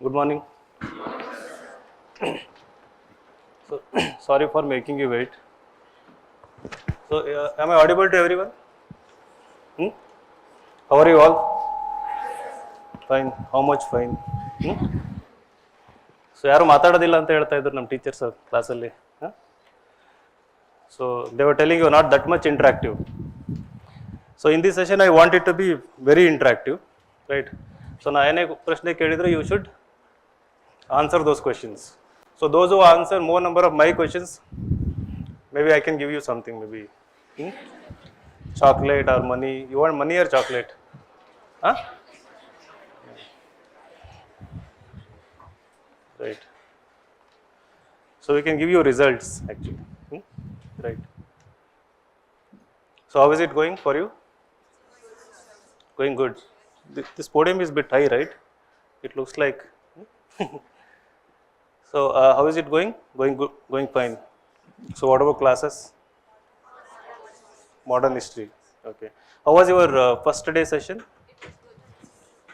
Good morning. So, sorry for making you wait. So, am I audible to everyone? How are you all? Fine. How much fine? So, ಯಾರು ಮಾತಾಡೋದಿಲ್ಲ ಅಂತ ಹೇಳ್ತಾ ಇದ್ರು ನಮ್ಮ teachers ಕ್ಲಾಸಲ್ಲಿ. So, they were telling you not that much interactive. So, in this session I want it to be very interactive, right? So, na ಏನೇ ಪ್ರಶ್ನೆ ಕೇಳಿದ್ರೆ you should answer those questions. So, those who answer more number of my questions, maybe I can give you something, maybe chocolate or money. You want money or chocolate? Huh? Right. So we can give you results actually. Right. So how is it going for you? Going good. This podium is a bit high, right? It looks like. So how is it going? Going good. Going fine. So what about classes? Modern history. Okay. How was your first day session?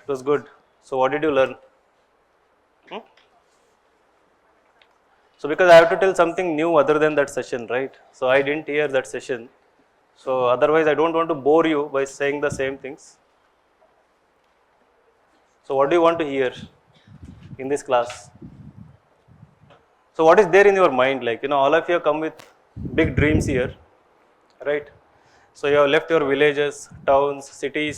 It was good. So what did you learn? So because I have to tell something new other than that session, right? So I didn't hear that session. So otherwise I don't want to bore you by saying the same things. So what do you want to hear in this class? So what is there in your mind? Like, all of you have come with big dreams here, right? So you have left your villages, towns, cities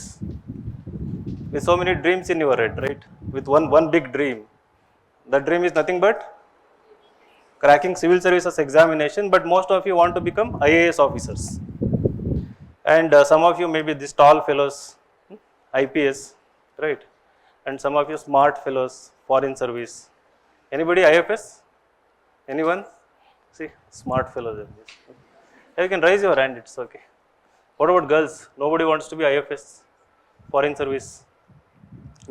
with so many dreams in your head, right? With one big dream. That dream is nothing but cracking civil services examination, but most of you want to become IAS officers. And some of you may be these tall fellows, IPS, right? And some of you smart fellows, foreign service. Anybody IFS? Anyone? See, smart fellows. You can raise your hand, it's okay. What about girls? Nobody wants to be IFS, foreign service?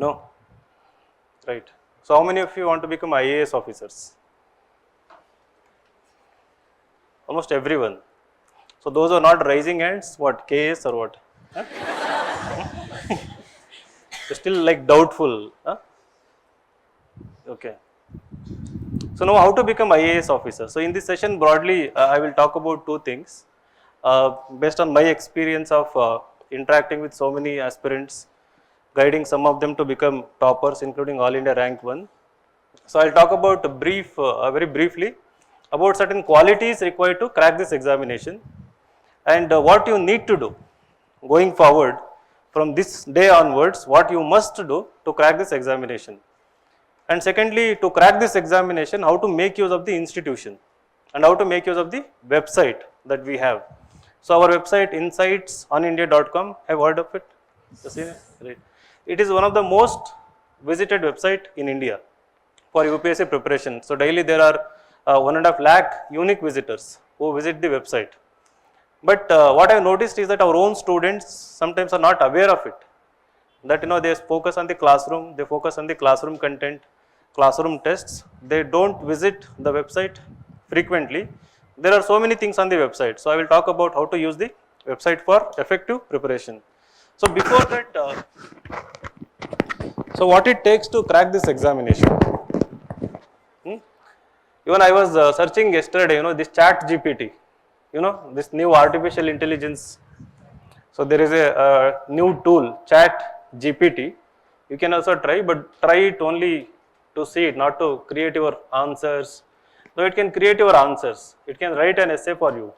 No? Right. So how many of you want to become IAS officers? Almost everyone. So those who are not raising hands, what, KS or what? Huh? You're still like doubtful. Huh? Okay. So now how to become IAS officer? So in this session broadly I will talk about two things. Based on my experience of interacting with so many aspirants, guiding some of them to become toppers including All India rank 1. So I will talk about very briefly about certain qualities required to crack this examination and what you need to do going forward from this day onwards, what you must do to crack this examination. And secondly, to crack this examination, how to make use of the institution and how to make use of the website that we have. So our website insightsonindia.com, have heard of it? Right. It is one of the most visited website in India for UPSC preparation. So daily there are 1.5 lakh unique visitors who visit the website. But what I have noticed is that our own students sometimes are not aware of it. That they focus on the classroom, they focus on the classroom content, classroom tests. They don't visit the website frequently. There are so many things on the website. So I will talk about how to use the website for effective preparation. So before that, so what it takes to crack this examination? Even I was searching yesterday, this Chat-GPT, this new artificial intelligence. So there is a new tool, Chat-GPT. You can also try, but try it only to see it, not to create your answers. So it can create your answers. It can write an essay for you.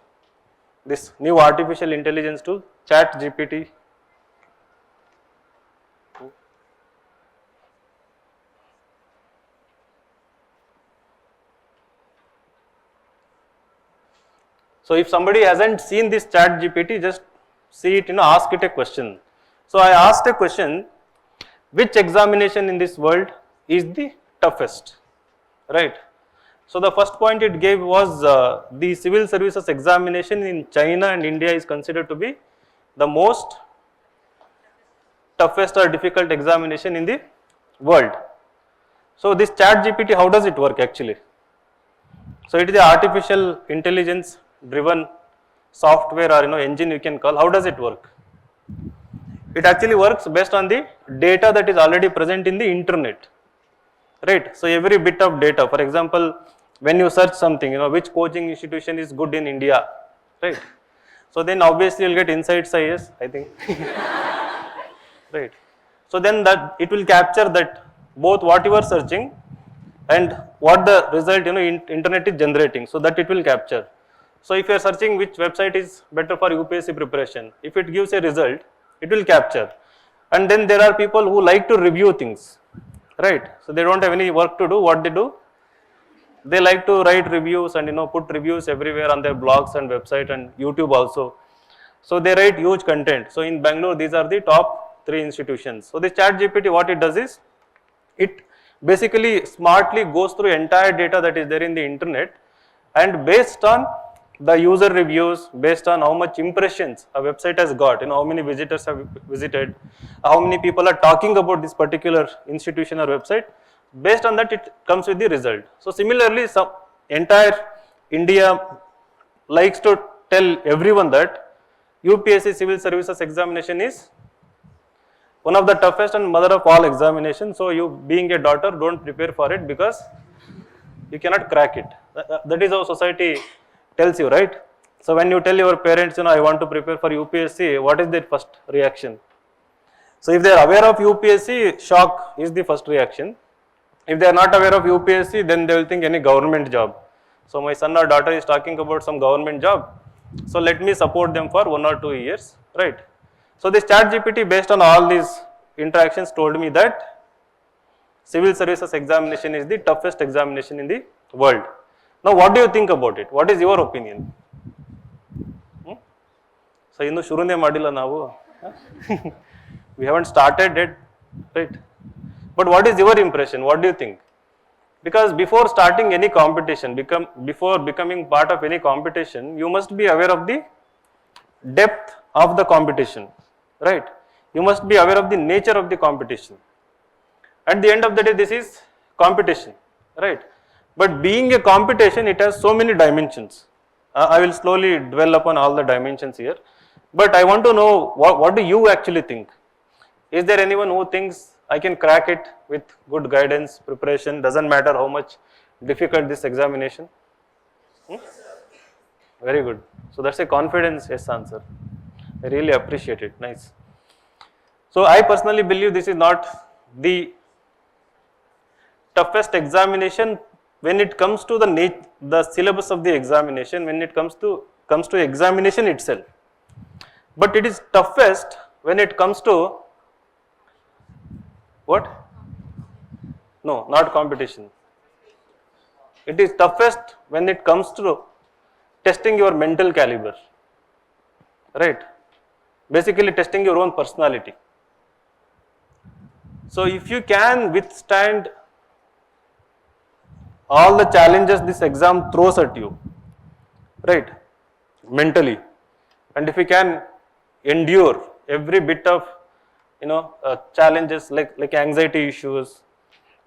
This new artificial intelligence tool, Chat-GPT. So if somebody hasn't seen this Chat-GPT, just see it, ask it a question. So I asked a question, which examination in this world is the toughest, right? So the first point it gave was the civil services examination in China and India is considered to be the most toughest or difficult examination in the world. So this Chat-GPT, how does it work actually? So it is the artificial intelligence driven software or engine you can call. How does it work? It actually works based on the data that is already present in the internet. right? So every bit of data, for example, when you search something, which coaching institution is good in India, right? So then obviously you'll get Insights IS, I think, right? So then that it will capture that both what you are searching and what the result internet is generating, so that it will capture. So if you are searching which website is better for UPSC preparation, if it gives a result, it will capture. And then there are people who like to review things, right? So they don't have any work to do. What they do? They like to write reviews and put reviews everywhere on their blogs and website and YouTube also. So they write huge content. So in Bangalore, these are the top 3 institutions. So the ChatGPT, what it does is, it basically smartly goes through entire data that is there in the internet, and based on the user reviews, based on how much impressions a website has got, how many visitors have visited, how many people are talking about this particular institution or website, based on that it comes with the result. So similarly, some entire India likes to tell everyone that UPSC Civil Services examination is one of the toughest and mother of all examinations. So you, being a daughter, don't prepare for it because you cannot crack it. That is how society tells you, right? So when you tell your parents, I want to prepare for UPSC, what is their first reaction? So if they are aware of UPSC, shock is the first reaction. If they are not aware of UPSC, then they will think any government job. So my son or daughter is talking about some government job, so let me support them for 1 or 2 years, right? So this ChatGPT, based on all these interactions, told me that Civil Services examination is the toughest examination in the world. Now what do you think about it? What is your opinion? So shurune madilla navu. We haven't started it, right? But what is your impression? What do you think? Because before starting any competition, before becoming part of any competition, you must be aware of the depth of the competition, right? You must be aware of the nature of the competition. At the end of the day, this is competition, right? But being a competition, it has so many dimensions. I will slowly dwell upon all the dimensions here. But I want to know, what do you actually think? Is there anyone who thinks I can crack it with good guidance, preparation, doesn't matter how much difficult this examination? Very good. So that's a confidence yes answer. I really appreciate it. Nice. So I personally believe this is not the toughest examination when it comes to the syllabus of the examination, when it comes to examination itself. But it is toughest when it comes to what? No, not competition. It is toughest when it comes to testing your mental caliber, right? Basically testing your own personality. So if you can withstand all the challenges this exam throws at you, right, mentally, and if you can endure every bit of challenges like anxiety issues,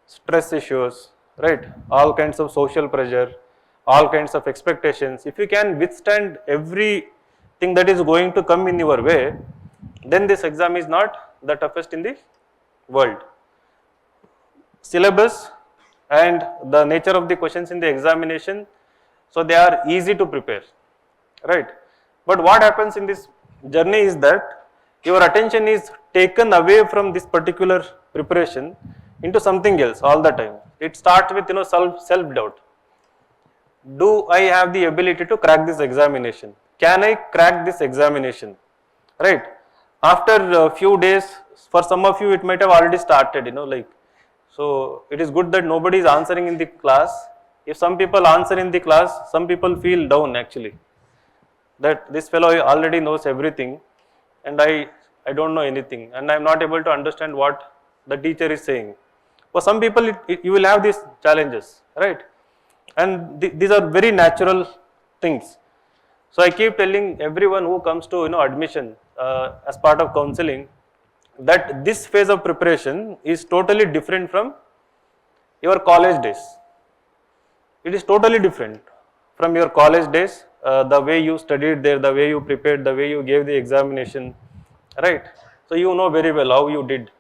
stress issues, right, all kinds of social pressure, all kinds of expectations, if you can withstand everything that is going to come in your way, then this exam is not the toughest in the world. Syllabus and the nature of the questions in the examination, so they are easy to prepare, right? But what happens in this journey is that your attention is taken away from this particular preparation into something else all the time. It starts with self-doubt. Do I have the ability to crack this examination? Can I crack this examination? Right? After a few days, for some of you it might have already started, so it is good that nobody is answering in the class. If some people answer in the class, some people feel down actually, that this fellow already knows everything and I don't know anything and I am not able to understand what the teacher is saying. For some people you will have these challenges, right? And these are very natural things. So I keep telling everyone who comes to admission as part of counseling that this phase of preparation is totally different from your college days. It is totally different from your college days, the way you studied there, the way you prepared, the way you gave the examination, right? So you know very well how you did,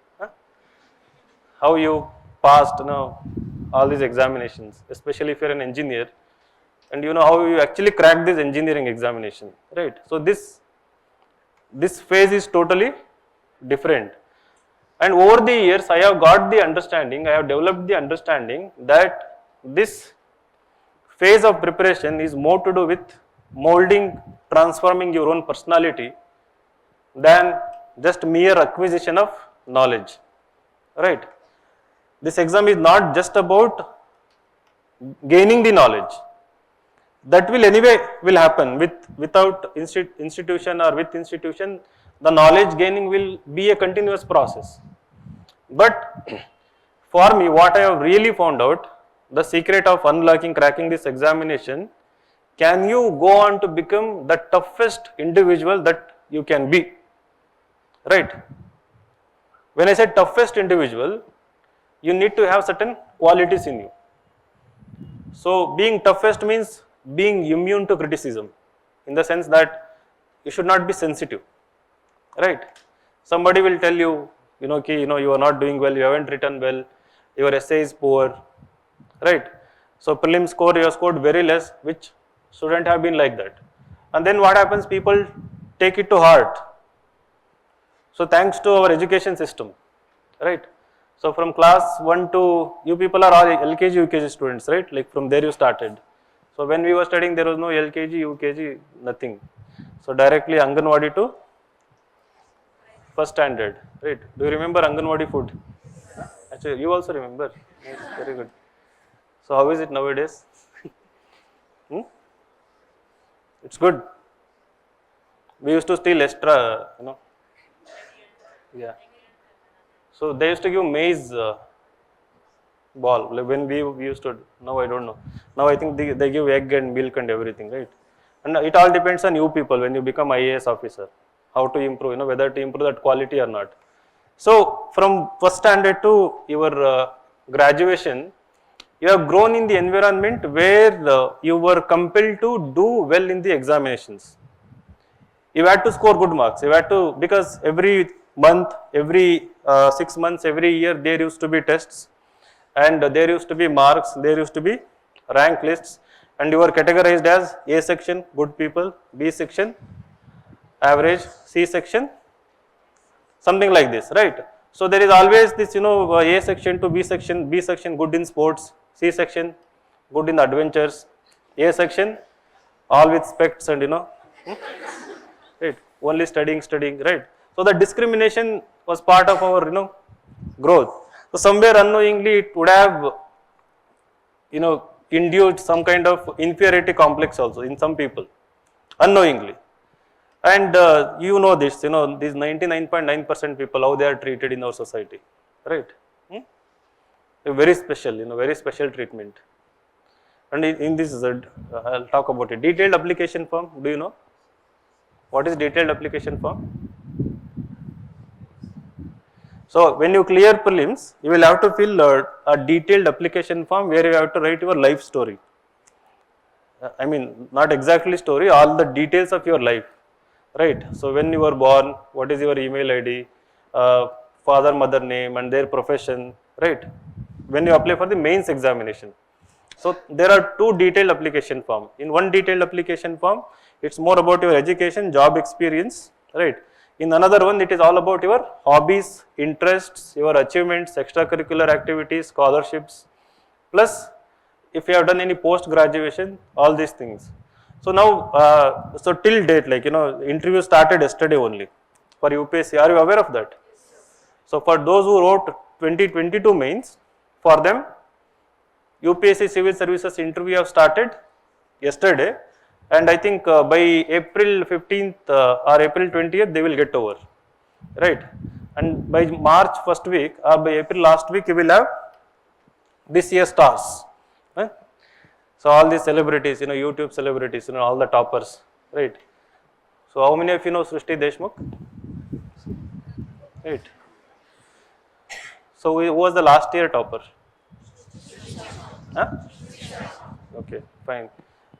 how you passed, all these examinations, especially if you're an engineer, and you know how you actually crack this engineering examination, right? So this phase is totally different. And over the years, I have got the understanding, I have developed the understanding that this phase of preparation is more to do with molding, transforming your own personality than just mere acquisition of knowledge, right? This exam is not just about gaining the knowledge. That will anyway will happen without institution or with institution, the knowledge gaining will be a continuous process. But for me, what I have really found out, the secret of unlocking, cracking this examination, can you go on to become the toughest individual that you can be, right? When I say toughest individual, you need to have certain qualities in you. So being toughest means being immune to criticism, in the sense that you should not be sensitive, right? Somebody will tell you, you are not doing well, you haven't written well, your essay is poor, right? So prelim score, you have scored very less, which shouldn't have been like that. And then what happens? People take it to heart. So thanks to our education system, right? So from class 1 to, you people are all LKG, UKG students, right? Like from there you started. So when we were studying, there was no LKG, UKG, nothing. So directly Anganwadi to first standard, right? Do you remember Anganwadi food? Actually, you also remember. Yes, very good. So how is it nowadays? It's good. We used to steal extra, Yeah. So they used to give maize ball, like when we used to. Now I don't know. Now I think they give egg and milk and everything, right? And it all depends on you people when you become IAS officer, how to improve, whether to improve that quality or not. So from first standard to your graduation, you have grown in the environment where you were compelled to do well in the examinations. You had to score good marks. You had to, because every month, every 6 months, every year there used to be tests, and there used to be marks, there used to be rank lists, and you were categorized as A section, good people, B section, average, C section, something like this, right? So there is always this, A section to B section, good in sports, C section good in adventures, A section all with specs and right, only studying, right? So the discrimination was part of our growth. So somewhere unknowingly it would have induced some kind of inferiority complex also in some people, unknowingly. And this, these 99.9% people, how they are treated in our society, right? A very special, very special treatment. And in this, I'll talk about it. Detailed application form, do you know? What is detailed application form? So when you clear prelims, you will have to fill a detailed application form where you have to write your life story. I mean, not exactly story, all the details of your life, right? So when you were born, what is your email ID, father, mother name and their profession, right? When you apply for the mains examination. So there are two detailed application form. In one detailed application form, it's more about your education, job experience, right? In another one, it is all about your hobbies, interests, your achievements, extracurricular activities, scholarships, plus if you have done any post graduation, all these things. So now, so till date, interview started yesterday only for UPSC. Are you aware of that? So for those who wrote 2022 mains, for them, UPSC Civil Services interview have started yesterday, and I think by April 15th or April 20th they will get over, right? And by March first week or by April last week you will have this year's stars, right? So all these celebrities, YouTube celebrities, all the toppers, right? So how many of you know Srishti Deshmukh? Right. So who was the last year topper? Huh? Okay, fine.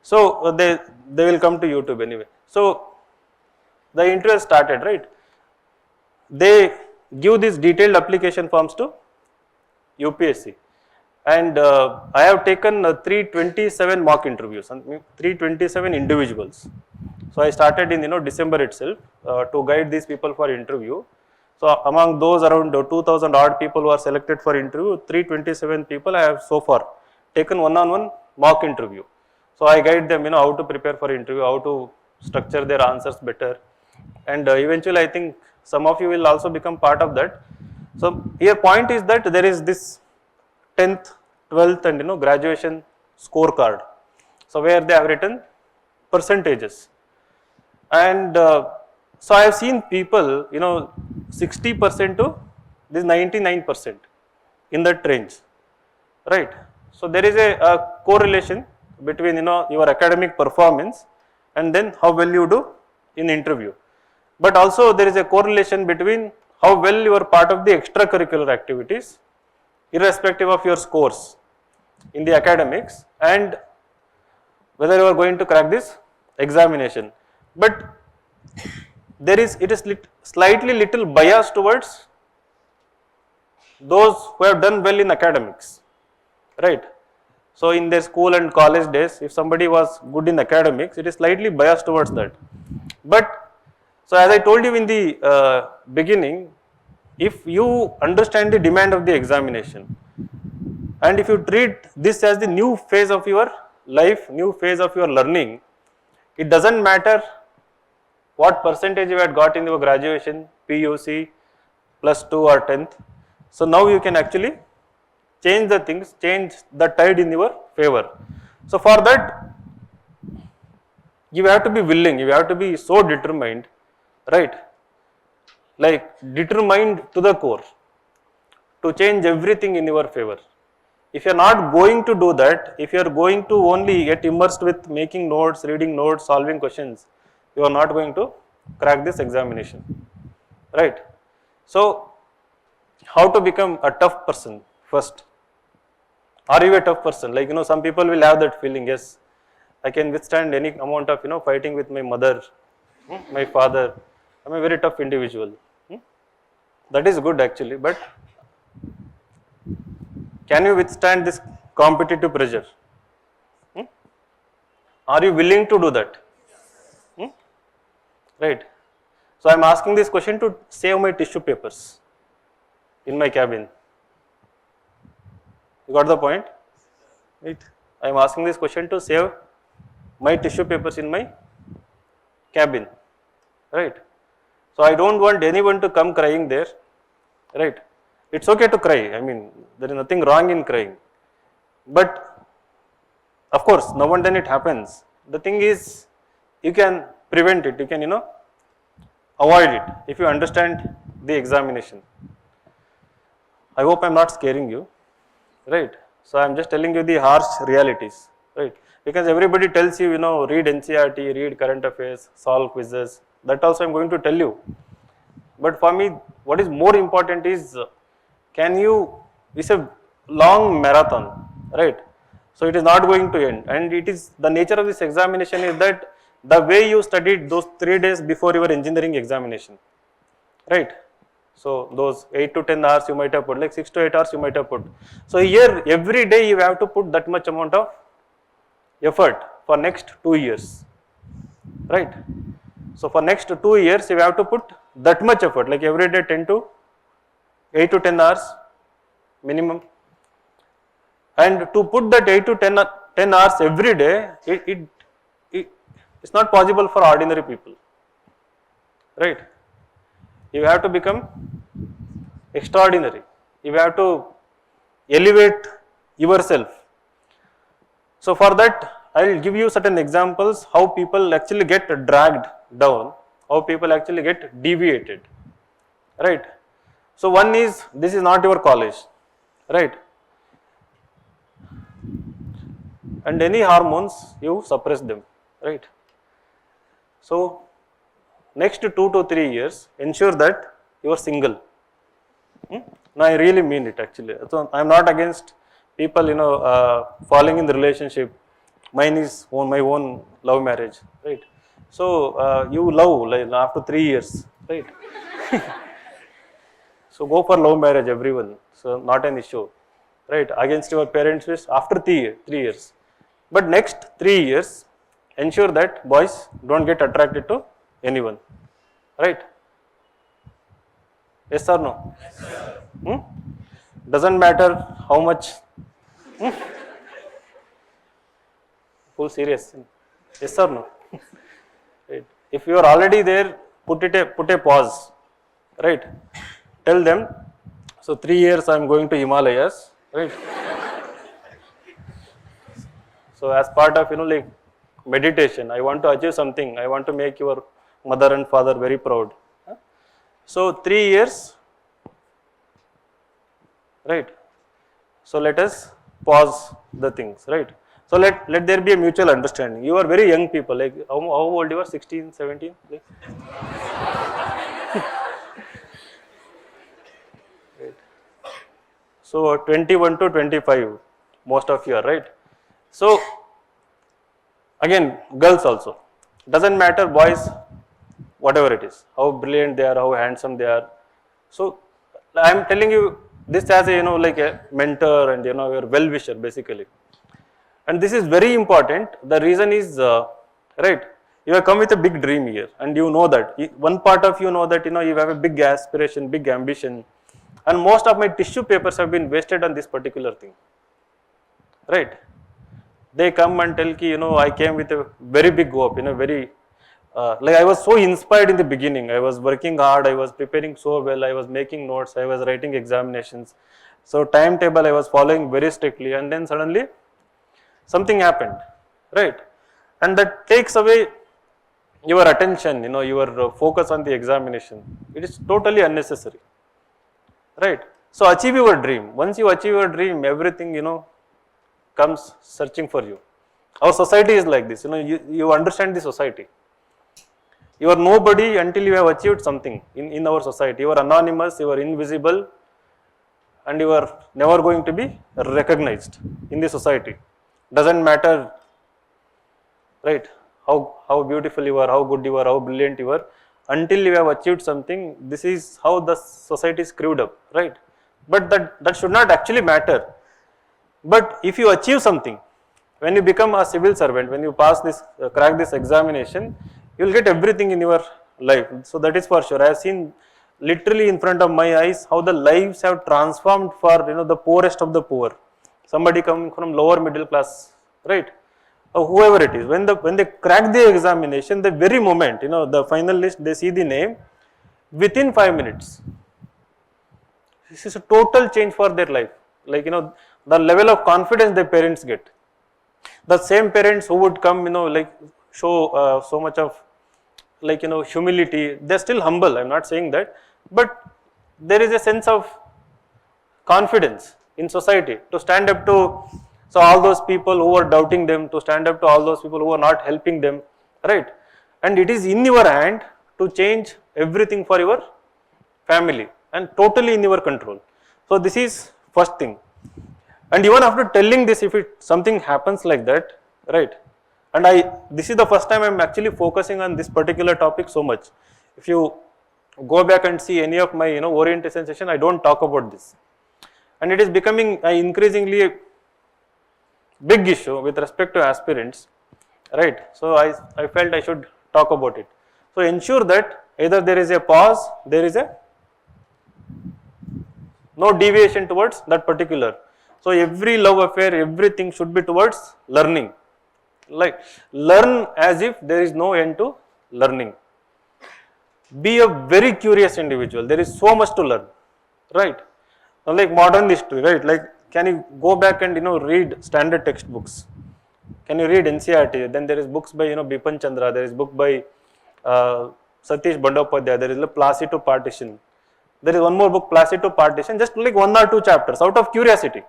So they will come to YouTube anyway. So the interview started, right? They give these detailed application forms to UPSC, and I have taken 327 mock interviews and 327 individuals. So I started in December itself to guide these people for interview. So among those around 2000 odd people who are selected for interview, 327 people I have so far taken one-on-one mock interview. So I guide them how to prepare for interview, how to structure their answers better, and eventually I think some of you will also become part of that. So here point is that there is this 10th, 12th and graduation scorecard. So where they have written percentages, and so I have seen people 60% to this 99% in that range, right? So there is a correlation between your academic performance and then how well you do in interview. But also there is a correlation between how well you are part of the extracurricular activities, irrespective of your scores in the academics, and whether you are going to crack this examination. But it is slightly little bias towards those who have done well in academics, right? So in their school and college days, if somebody was good in academics, it is slightly biased towards that. But so as I told you in the beginning, if you understand the demand of the examination, and if you treat this as the new phase of your life, new phase of your learning, it doesn't matter what percentage you had got in your graduation, PUC, +2 or 10th. So now you can actually change the things, change the tide in your favor. So for that, you have to be willing, you have to be so determined, right? Like determined to the core to change everything in your favor. If you are not going to do that, if you are going to only get immersed with making notes, reading notes, solving questions, you are not going to crack this examination, right? So how to become a tough person first? Are you a tough person? Like some people will have that feeling, yes, I can withstand any amount of fighting with my mother, my father. I'm a very tough individual. That is good actually, but can you withstand this competitive pressure? Are you willing to do that? Right. So I am asking this question to save my tissue papers in my cabin. You got the point? Right. I am asking this question to save my tissue papers in my cabin. Right. So I don't want anyone to come crying there. Right. It's okay to cry. I mean, there is nothing wrong in crying. But of course, now and then it happens. The thing is, you can prevent it. You can, avoid it if you understand the examination. I hope I am not scaring you. Right. So I am just telling you the harsh realities. Right. Because everybody tells you, read NCERT, read current affairs, solve quizzes. That also I am going to tell you. But for me, what is more important is, it's a long marathon, right? So it is not going to end, and it is the nature of this examination is that the way you studied those 3 days before your engineering examination, right? So those 8 to 10 hours you might have put, like 6 to 8 hours you might have put. So here every day you have to put that much amount of effort for next 2 years, right? So for next 2 years you have to put that much effort, like every day 8 to 10 hours minimum, and to put that 8 to 10 hours every day, it's not possible for ordinary people, right? You have to become extraordinary, you have to elevate yourself. So for that I will give you certain examples how people actually get dragged down, how people actually get deviated, right? So one is, this is not your college, right? And any hormones, you suppress them, right? So next 2 to 3 years, ensure that you are single. No, I really mean it actually. So I am not against people, falling in the relationship. Mine is my own love marriage, right? So you love like after 3 years, right? So go for love marriage, everyone. So not an issue. right, against your parents' wish after 3 years. But next 3 years, ensure that boys don't get attracted to anyone, right? Yes or no? Yes, sir. Hmm? Doesn't matter how much. Hmm? Full serious. Yes or no? Right. If you are already there, put a pause. Right. Tell them. So 3 years I am going to Himalayas. Right. So as part of like meditation, I want to achieve something. I want to make your mother and father very proud. So 3 years. Right. So let us pause the things. Right. So let there be a mutual understanding. You are very young people, like how old you are? 16, 17? Like? Right. So 21 to 25, most of you are, right? So again, girls also. Doesn't matter, boys, whatever it is, how brilliant they are, how handsome they are. So I am telling you this as a like a mentor and your well-wisher basically. And this is very important. The reason is, right, you have come with a big dream here and you know that. One part of you know that you have a big aspiration, big ambition, and most of my tissue papers have been wasted on this particular thing. Right? They come and tell ki, I came with a very big hope, very, like I was so inspired in the beginning. I was working hard, I was preparing so well, I was making notes, I was writing examinations. So timetable I was following very strictly, and then suddenly something happened, right? And that takes away your attention, your focus on the examination. It is totally unnecessary, right? So achieve your dream. Once you achieve your dream, everything, comes searching for you. Our society is like this, you understand the society. You are nobody until you have achieved something in our society. You are anonymous, you are invisible, and you are never going to be recognized in the society. Doesn't matter, right, how beautiful you are, how good you are, how brilliant you are, until you have achieved something. This is how the society is screwed up, right? But that should not actually matter. But if you achieve something, when you become a civil servant, when you pass this, crack this examination, you will get everything in your life. So that is for sure. I have seen literally in front of my eyes how the lives have transformed for the poorest of the poor. Somebody coming from lower middle class, right? Or whoever it is, when they crack the examination, the very moment, the final list, they see the name, within 5 minutes. This is a total change for their life. Like, the level of confidence the parents get. The same parents who would come, like show so much of like, humility, they're still humble, I'm not saying that, but there is a sense of confidence in society to stand up to all those people who are doubting them, to stand up to all those people who are not helping them, right? And it is in your hand to change everything for your family and totally in your control. So this is first thing. And even after telling this, if something happens like that, right? And this is the first time I'm actually focusing on this particular topic so much. If you go back and see any of my orientation session, I don't talk about this. And it is becoming increasingly a big issue with respect to aspirants, right? So I felt I should talk about it. So ensure that either there is a pause, there is a no deviation towards that particular. So every love affair, everything should be towards learning. Like learn as if there is no end to learning. Be a very curious individual. There is so much to learn, right? Like modern history, right? Like can you go back and read standard textbooks? Can you read NCERT? Then there is books by Bipan Chandra. There is book by Satish Bandyopadhyay. There is a Placido Partition. There is one more book, Placido Partition. Just like 1 or 2 chapters out of curiosity.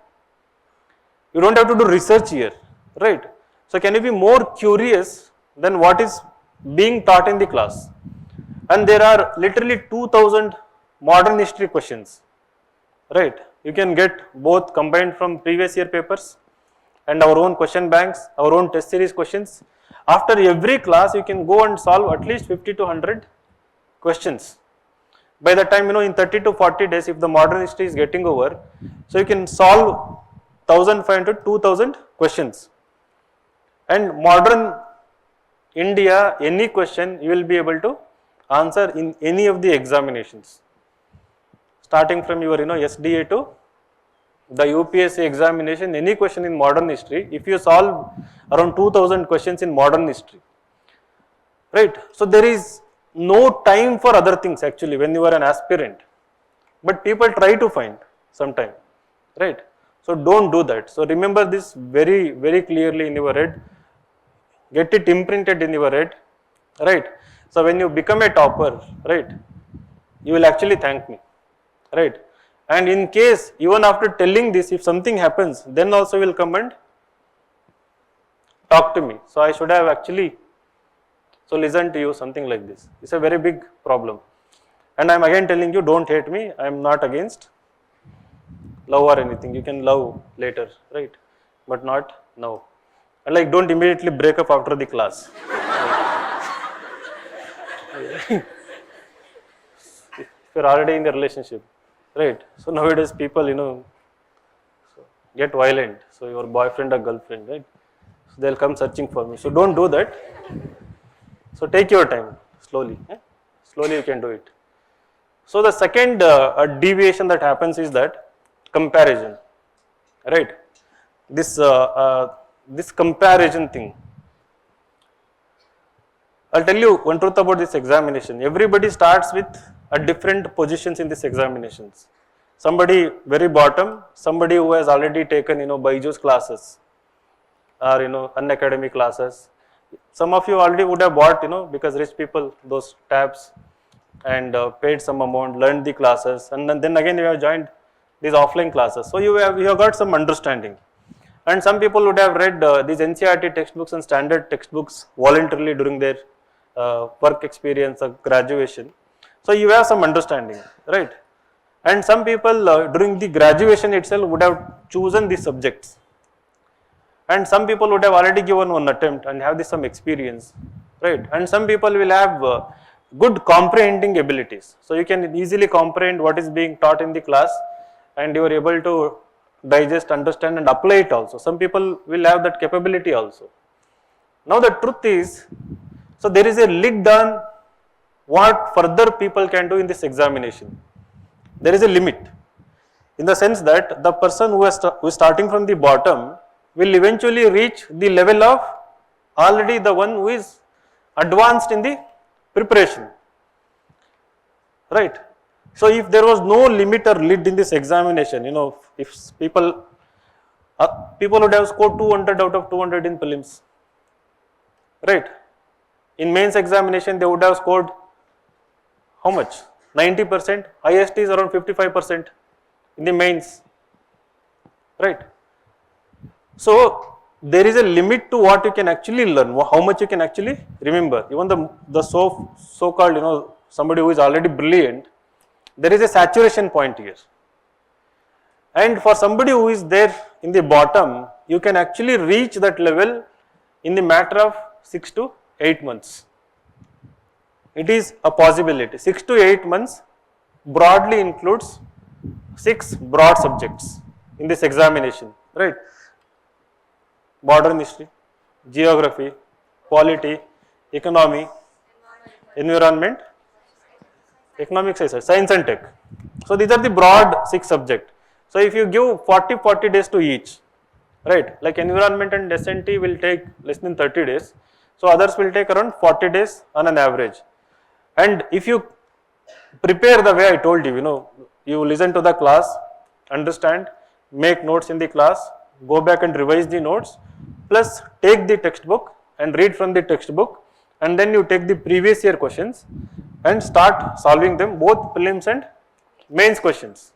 You don't have to do research here, right? So can you be more curious than what is being taught in the class? And there are literally 2000 modern history questions, right? You can get both combined from previous year papers and our own question banks, our own test series questions. After every class, you can go and solve at least 50 to 100 questions. By the time, in 30 to 40 days, if the modern history is getting over, so you can solve 1500 2000 questions. And modern India, any question you will be able to answer in any of the examinations, starting from your SDA to the UPSC examination. Any question in modern history, if you solve around 2000 questions in modern history, right? So there is no time for other things actually when you are an aspirant, but people try to find sometime, right? So don't do that. So remember this very, very clearly in your head, get it imprinted in your head, right? So when you become a topper, right, you will actually thank me, right? And in case even after telling this, if something happens, then also will come and talk to me. So I should have actually listen to you, something like this. It's a very big problem. And I'm again telling you, don't hate me. I'm not against love or anything. You can love later, right? But not now. And like, don't immediately break up after the class. If you're already in a relationship, right? So nowadays people, get violent. So your boyfriend or girlfriend, right? So they'll come searching for me. So don't do that. So take your time, slowly. Slowly you can do it. So the second deviation that happens is that comparison, right? This comparison thing. I'll tell you one truth about this examination. Everybody starts with a different positions in these examinations. Somebody very bottom, somebody who has already taken Byju's classes or unacademy classes. Some of you already would have bought because rich people those tabs and paid some amount, learned the classes, and then again you have joined these offline classes. So you have got some understanding. And some people would have read these NCERT textbooks and standard textbooks voluntarily during their work experience or graduation. So you have some understanding, right? And some people during the graduation itself would have chosen these subjects. And some people would have already given one attempt and have some experience, right? And some people will have good comprehending abilities. So you can easily comprehend what is being taught in the class and you are able to digest, understand and apply it also. Some people will have that capability also. Now the truth is, so there is a lid on what further people can do in this examination. There is a limit in the sense that the person who is starting from the bottom will eventually reach the level of already the one who is advanced in the preparation, right? So if there was no limit or lid in this examination, if people would have scored 200 out of 200 in prelims, right? In mains examination they would have scored how much? 90%, highest is around 55% in the mains, right? So there is a limit to what you can actually learn, how much you can actually remember. Even the so-called somebody who is already brilliant, there is a saturation point here. And for somebody who is there in the bottom, you can actually reach that level in the matter of 6 to 8 months. It is a possibility. 6 to 8 months broadly includes 6 broad subjects in this examination, right? Modern history, geography, polity, economy, environment, economics, science and tech. So these are the broad 6 subjects. So if you give 40 days to each, right, like environment and S&T will take less than 30 days. So others will take around 40 days on an average. And if you prepare the way I told you, you listen to the class, understand, make notes in the class, go back and revise the notes, plus take the textbook and read from the textbook, and then you take the previous year questions and start solving them, both prelims and mains questions,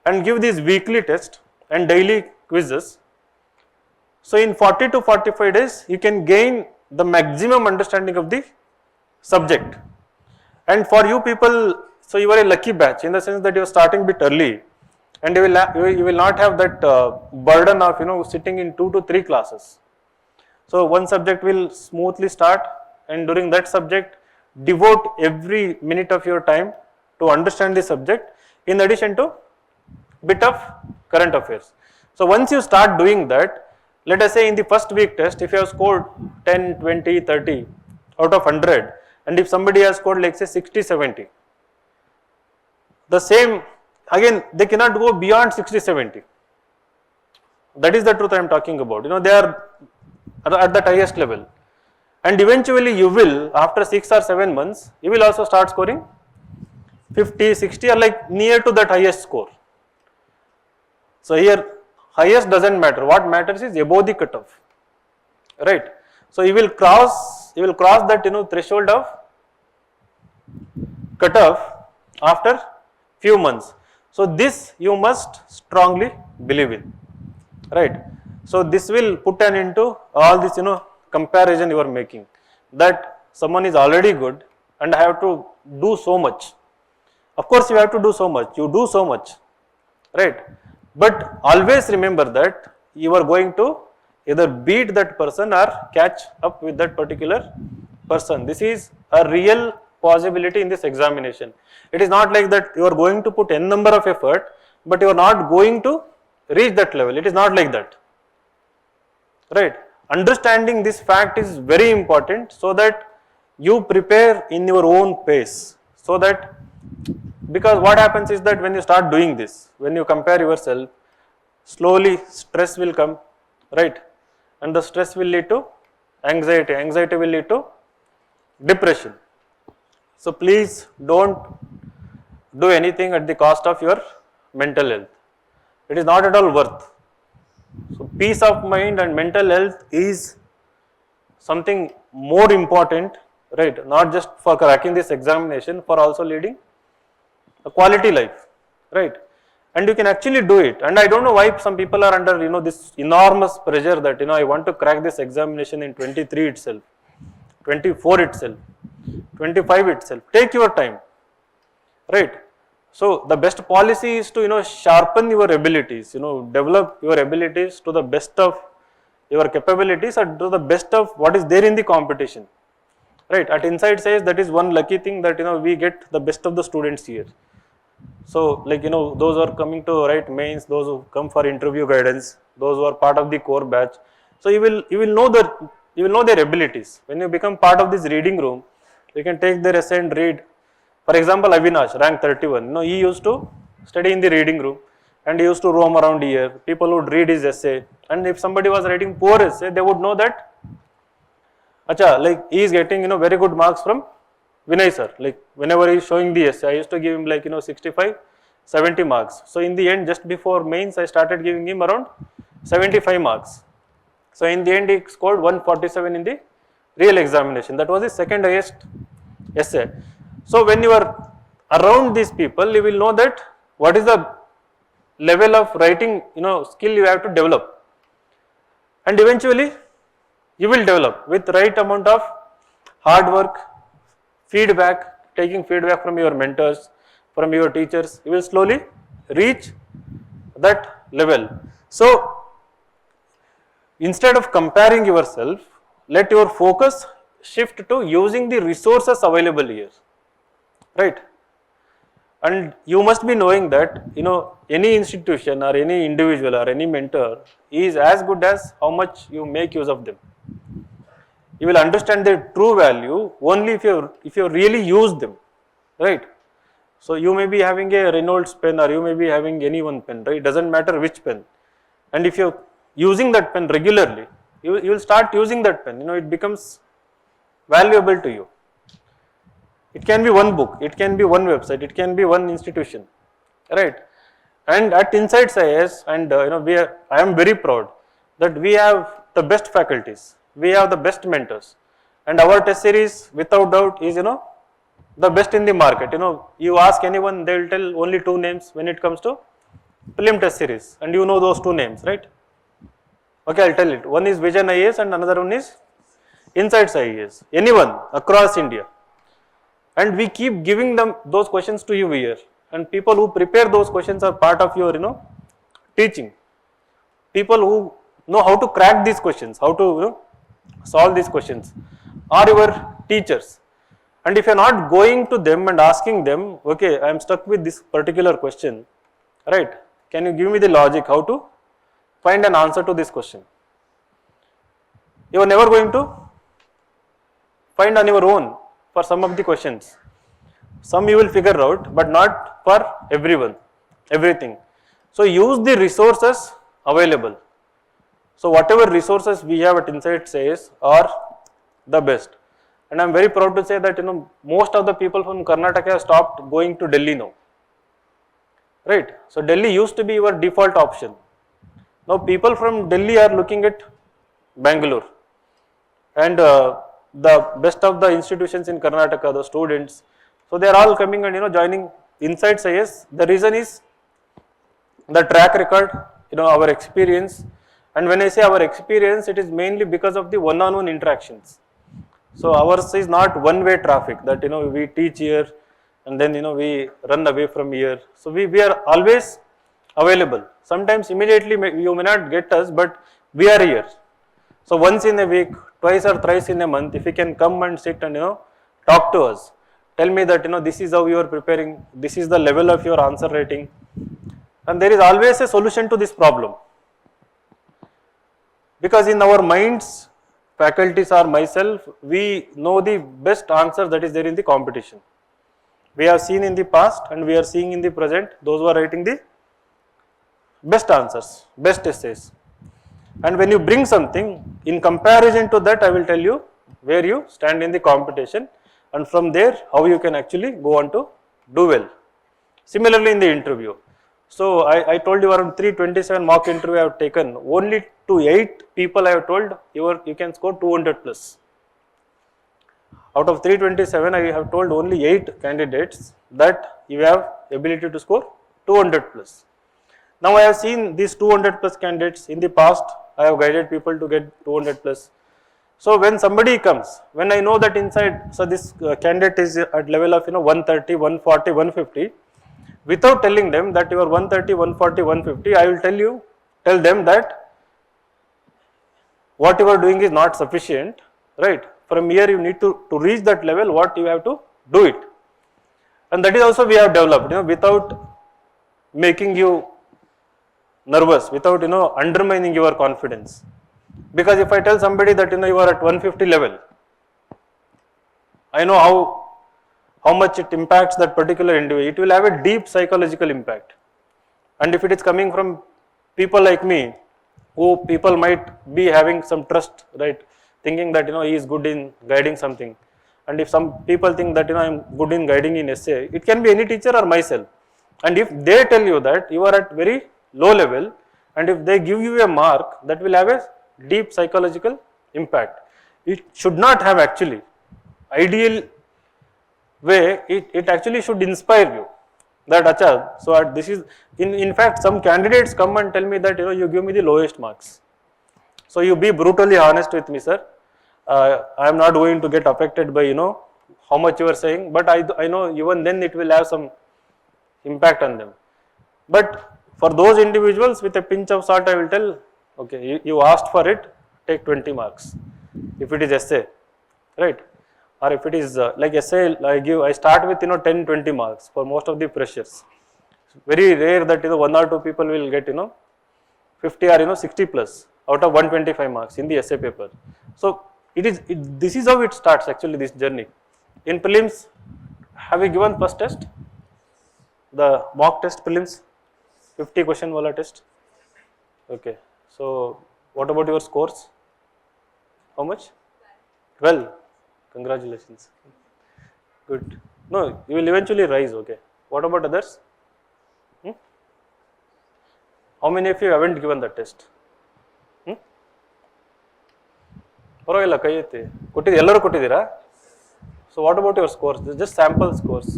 and give these weekly tests and daily quizzes. So in 40 to 45 days you can gain the maximum understanding of the subject. And for you people, so you are a lucky batch in the sense that you are starting a bit early, and you will not have that burden of sitting in 2 to 3 classes. So one subject will smoothly start, and during that subject devote every minute of your time to understand the subject, in addition to bit of current affairs. So once you start doing that, let us say in the first week test, if you have scored 10, 20, 30 out of 100, and if somebody has scored like say 60, 70, the same, again they cannot go beyond 60, 70. That is the truth I am talking about. They are at that highest level. And eventually you will, after 6 or 7 months, you will also start scoring 50, 60 or like near to that highest score. So here highest doesn't matter. What matters is above the cutoff, right? So you will cross that threshold of cutoff after few months. So this you must strongly believe in, right? So this will put an end to all this comparison you are making, that someone is already good and I have to do so much. Of course you have to do so much, you do so much, right? But always remember that you are going to either beat that person or catch up with that particular person. This is a real possibility in this examination. It is not like that you are going to put n number of effort, but you are not going to reach that level. It is not like that, right? Understanding this fact is very important, so that you prepare in your own pace, so that, because what happens is that when you start doing this, when you compare yourself, slowly stress will come, right? And the stress will lead to anxiety, anxiety will lead to depression. So please don't do anything at the cost of your mental health. It is not at all worth. So peace of mind and mental health is something more important, right? Not just for cracking this examination, for also leading a quality life, right? And you can actually do it. And I don't know why some people are under this enormous pressure that I want to crack this examination in 23 itself, 24 itself, 25 itself. Take your time, right? So the best policy is to sharpen your abilities, develop your abilities to the best of your capabilities and to the best of what is there in the competition, right? At Insight says that is one lucky thing that we get the best of the students here. So like those who are coming to write mains, those who come for interview guidance, those who are part of the core batch. So you will know their abilities. When you become part of this reading room, you can take their essay and read. For example, Avinash, rank 31, he used to study in the reading room and he used to roam around here. People would read his essay, and if somebody was writing poor essay, they would know that, acha, like he is getting very good marks from Vinay sir. Like whenever he is showing the essay, I used to give him like 65, 70 marks. So in the end, just before mains, I started giving him around 75 marks. So in the end, he scored 147 in the real examination. That was his second highest essay. So when you are around these people, you will know that what is the level of writing skill you have to develop, and eventually you will develop with right amount of hard work, feedback, taking feedback from your mentors, from your teachers. You will slowly reach that level. So instead of comparing yourself, let your focus shift to using the resources available here, right? And you must be knowing that any institution or any individual or any mentor is as good as how much you make use of them. You will understand their true value only if you really use them, right? So you may be having a Reynolds pen or you may be having any one pen, right? It doesn't matter which pen. And if you're using that pen regularly, you will start using that pen. It becomes valuable to you. It can be one book, it can be one website, it can be one institution, right? And at Insights IAS, and I am very proud that we have the best faculties, we have the best mentors, and our test series without doubt is the best in the market. You ask anyone, they will tell only two names when it comes to prelim test series, and you know those two names, right? Okay, I'll tell it. One is Vision IAS and another one is Insights IAS. Anyone across India. And we keep giving them those questions to you here, and people who prepare those questions are part of your teaching. People who know how to crack these questions, how to solve these questions are your teachers. And if you are not going to them and asking them, okay, I am stuck with this particular question, right? Can you give me the logic how to find an answer to this question. You are never going to find on your own for some of the questions. Some you will figure out, but not for everyone, everything. So use the resources available. So whatever resources we have at Insight says are the best. And I am very proud to say that most of the people from Karnataka have stopped going to Delhi now. Right? So Delhi used to be your default option. Now people from Delhi are looking at Bengaluru. And the best of the institutions in Karnataka, the students, so they are all coming and joining Insight IAS. The reason is the track record, our experience. And when I say our experience, it is mainly because of the one-on-one interactions. So ours is not one-way traffic that we teach here and then we run away from here. So we are always available. Sometimes immediately you may not get us, but we are here. So once in a week, twice or thrice in a month, if you can come and sit and talk to us, tell me that this is how you are preparing, this is the level of your answer writing, and there is always a solution to this problem. Because in our minds, faculties or myself, we know the best answer that is there in the competition. We have seen in the past and we are seeing in the present those who are writing the best answers, best essays. And when you bring something, in comparison to that, I will tell you where you stand in the competition, and from there how you can actually go on to do well. Similarly in the interview. So I told you around 327 mock interview I have taken, only to 8 people I have told you can score 200 plus. Out of 327 I have told only 8 candidates that you have ability to score 200 plus. Now I have seen these 200 plus candidates in the past, I have guided people to get 200 plus. So when somebody comes, when I know that inside, so this candidate is at level of 130, 140, 150, without telling them that you are 130, 140, 150, I will tell them that what you are doing is not sufficient, right? From here you need to reach that level, what you have to do it. And that is also we have developed, without making you nervous, without undermining your confidence. Because if I tell somebody that you are at 150 level, I know how much it impacts that particular individual. It will have a deep psychological impact. And if it is coming from people like me, who people might be having some trust, right, thinking that he is good in guiding something. And if some people think that I am good in guiding in essay, it can be any teacher or myself. And if they tell you that you are at very low level, and if they give you a mark, that will have a deep psychological impact. It should not have actually. Ideal way, it actually should inspire you that acha, so this is, in fact some candidates come and tell me that you give me the lowest marks. So you be brutally honest with me, sir. I am not going to get affected by how much you are saying, but I know even then it will have some impact on them. But for those individuals, with a pinch of salt I will tell, okay, you asked for it, take 20 marks if it is essay, right? Or if it is like essay, I start with 10, 20 marks for most of the freshers. It's very rare that 1 or 2 people will get 50 or 60 plus out of 125 marks in the essay paper. So this is how it starts actually, this journey. In prelims, have you given first test? The mock test prelims, 50 question wala test. Okay, so what about your scores? How much? 12. Congratulations. Good. No, you will eventually rise, okay. What about others? How many of you haven't given the test? ಪರವಾಗಿಲ್ಲ ಕೈ ಎತ್ತಿ ಎಲ್ಲರೂ ಕೊಟ್ಟಿದ್ದೀರಾ? So what about your scores? Just sample scores.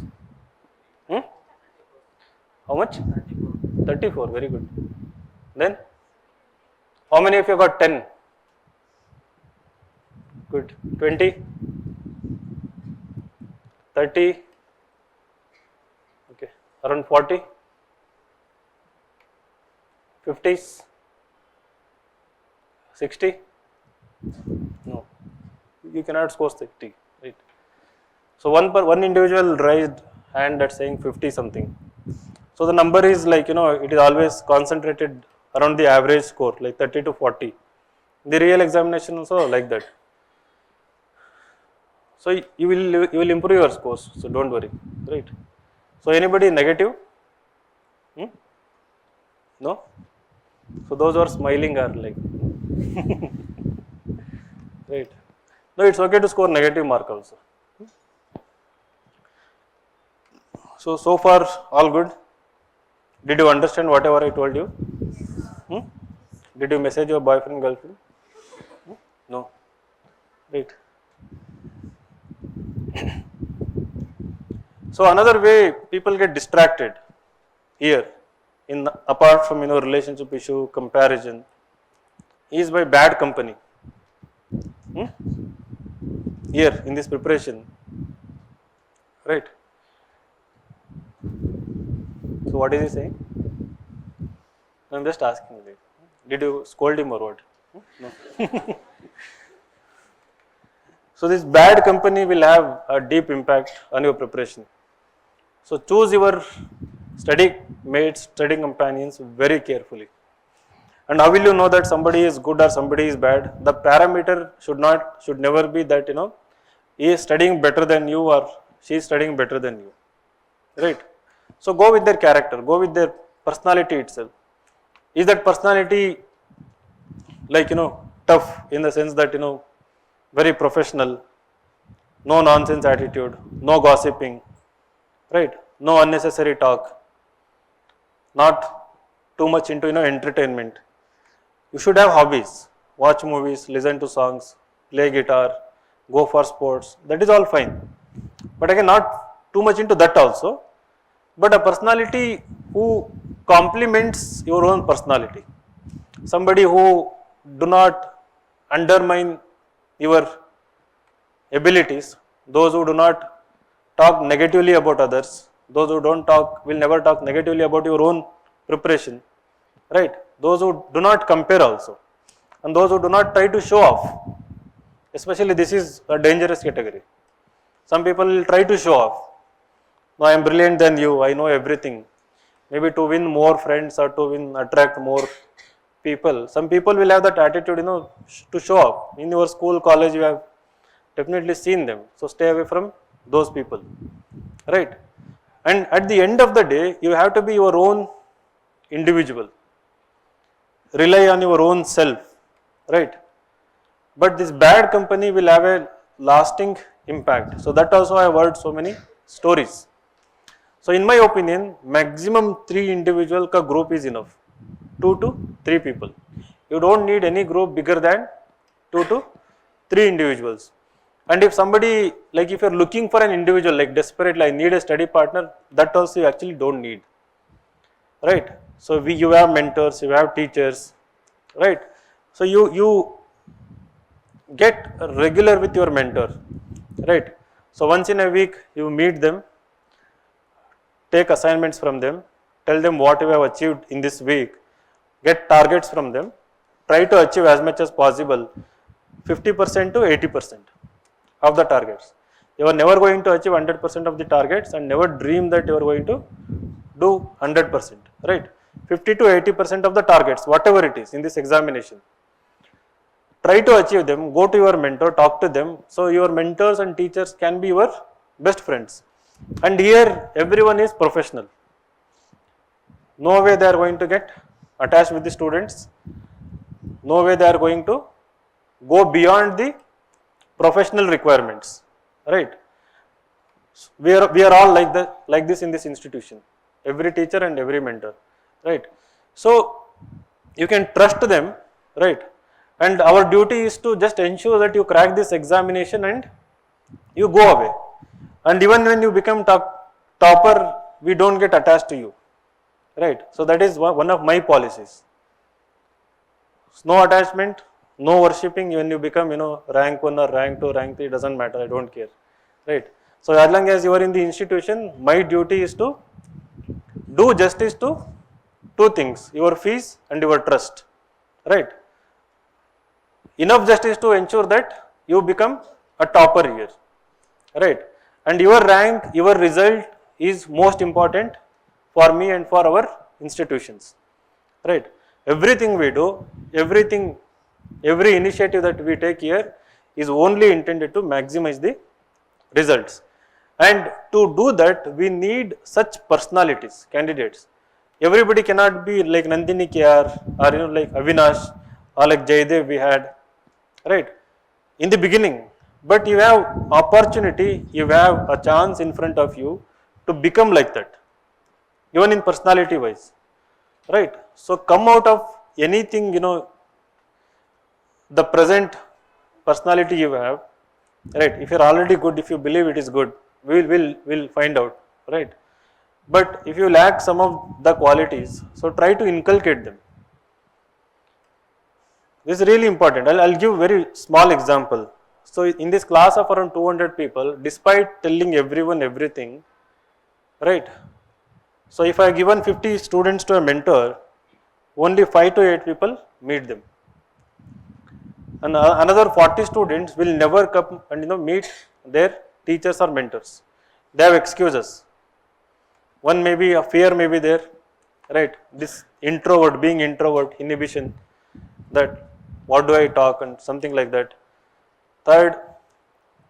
How much? 34. Very good. Then how many of you got 10? Good. 20? 30? Okay. Around 40? 50s? 60? No. You cannot score 60, right? So one individual raised hand at saying 50 something. So the number is like, it is always concentrated around the average score, like 30 to 40. The real examination also like that. So you will improve your scores. So don't worry, right? So anybody negative? No. So those who are smiling are like, right? No, it's okay to score negative mark also. So far all good. Did you understand whatever I told you? Did you message your boyfriend, girlfriend? No. Right. So another way people get distracted here, in apart from relationship issue, comparison, is by bad company. Here in this preparation, right? So what is he saying? I'm just asking. Did you scold him or what? No. So this bad company will have a deep impact on your preparation. So choose your study mates, study companions very carefully. And how will you know that somebody is good or somebody is bad? The parameter should never be that he is studying better than you or she is studying better than you. Right? So go with their character, go with their personality itself. Is that personality like tough in the sense that very professional, no nonsense attitude, no gossiping, right? No unnecessary talk, not too much into entertainment. You should have hobbies, watch movies, listen to songs, play guitar, go for sports. That is all fine. But again, not too much into that also. But a personality who complements your own personality. Somebody who do not undermine your abilities, those who do not talk negatively about others, those who will never talk negatively about your own preparation, right? Those who do not compare also, and those who do not try to show off. Especially this is a dangerous category. Some people will try to show off. No, I am brilliant than you, I know everything. Maybe to win more friends or to attract more people. Some people will have that attitude, to show off. In your school, college, you have definitely seen them. So stay away from those people, right? And at the end of the day, you have to be your own individual. Rely on your own self, right? But this bad company will have a lasting impact. So that also I have heard so many stories. So in my opinion, maximum 3 individual ka group is enough. 2 to 3 people. You don't need any group bigger than 2 to 3 individuals. And if somebody, like if you're looking for an individual, like desperately, I need a study partner, that also you actually don't need, right? So you have mentors, you have teachers, right? So you get regular with your mentor, right? So once in a week you meet them, take assignments from them, tell them what you have achieved in this week, get targets from them, try to achieve as much as possible, 50% to 80% of the targets. You are never going to achieve 100% of the targets and never dream that you are going to do 100%, right? 50 to 80% of the targets, whatever it is in this examination. Try to achieve them, go to your mentor, talk to them. So your mentors and teachers can be your best friends. And here everyone is professional. No way they are going to get attached with the students. No way they are going to go beyond the professional requirements, right? We are all like this in this institution. Every teacher and every mentor, right? So you can trust them, right? And our duty is to just ensure that you crack this examination and you go away. And even when you become topper, we don't get attached to you, right? So that is one of my policies. No attachment, no worshipping. When you become rank 1 or rank 2, rank 3, doesn't matter, I don't care, right? So as long as you are in the institution, my duty is to do justice to 2 things, your fees and your trust, right? Enough justice to ensure that you become a topper here, right? And your rank, your result is most important for me and for our institutions, right? Everything we do, every initiative that we take here is only intended to maximize the results. And to do that, we need such personalities, candidates. Everybody cannot be like Nandini KR or like Avinash or like Jaydev we had, right, in the beginning. But you have opportunity, you have a chance in front of you to become like that, even in personality wise, right. So come out of anything, the present personality you have, right. If you're already good, if you believe it is good, we'll find out, right. But if you lack some of the qualities, so try to inculcate them. This is really important. I'll give very small example. So in this class of around 200 people, despite telling everyone everything, right. So if I given 50 students to a mentor, only 5 to 8 people meet them. And another 40 students will never come and meet their teachers or mentors. They have excuses. One may be a fear may be there, right? This introvert, being introvert, inhibition, that what do I talk and something like that. Third,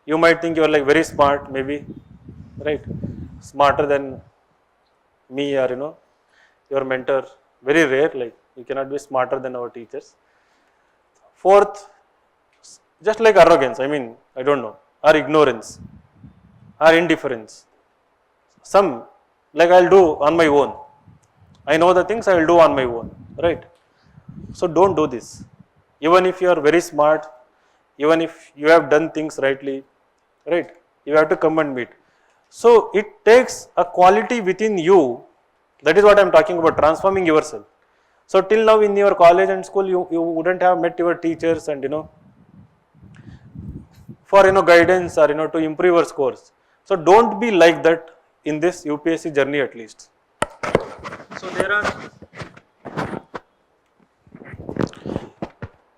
you might think you are like very smart, maybe, right? Smarter than me or your mentor. Very rare, like you cannot be smarter than our teachers. Fourth, just like arrogance, I don't know, or ignorance, or indifference. Some, like I'll do on my own. I know the things I will do on my own, right? So don't do this. Even if you are very smart, even if you have done things rightly, right? You have to come and meet. So it takes a quality within you. That is what I am talking about, transforming yourself. So till now in your college and school, you wouldn't have met your teachers and for guidance or to improve your scores. So don't be like that in this UPSC journey at least. So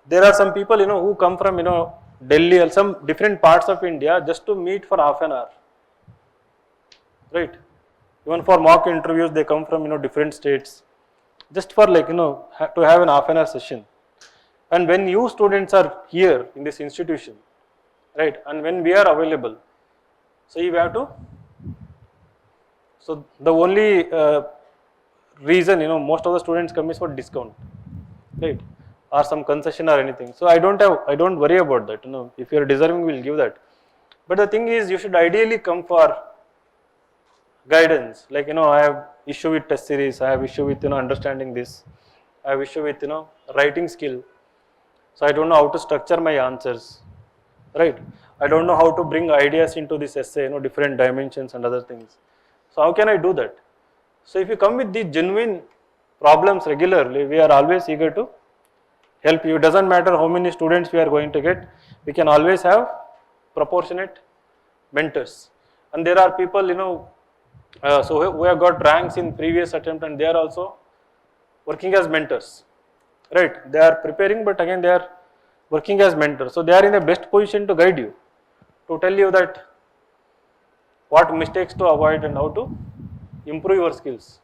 there are some people who come from Delhi or some different parts of India just to meet for half an hour, right? Even for mock interviews they come from different states just for like to have an half an hour session. And when you students are here in this institution, right, and when we are available, so you have to, so the only reason most of the students come is for discount, right, or some concession or anything. So I don't worry about that. If you are deserving, we'll give that. But the thing is, you should ideally come for guidance. Like I have issue with test series, I have issue with understanding this, I have issue with writing skill. So I don't know how to structure my answers, right? I don't know how to bring ideas into this essay, different dimensions and other things. So how can I do that? So if you come with these genuine problems regularly, we are always eager to help you. It doesn't matter how many students we are going to get, we can always have proportionate mentors. And there are people so who have got ranks in previous attempt and they are also working as mentors, right? They are preparing, but again they are working as mentors. So they are in the best position to guide you, to tell you that what mistakes to avoid and how to improve your skills.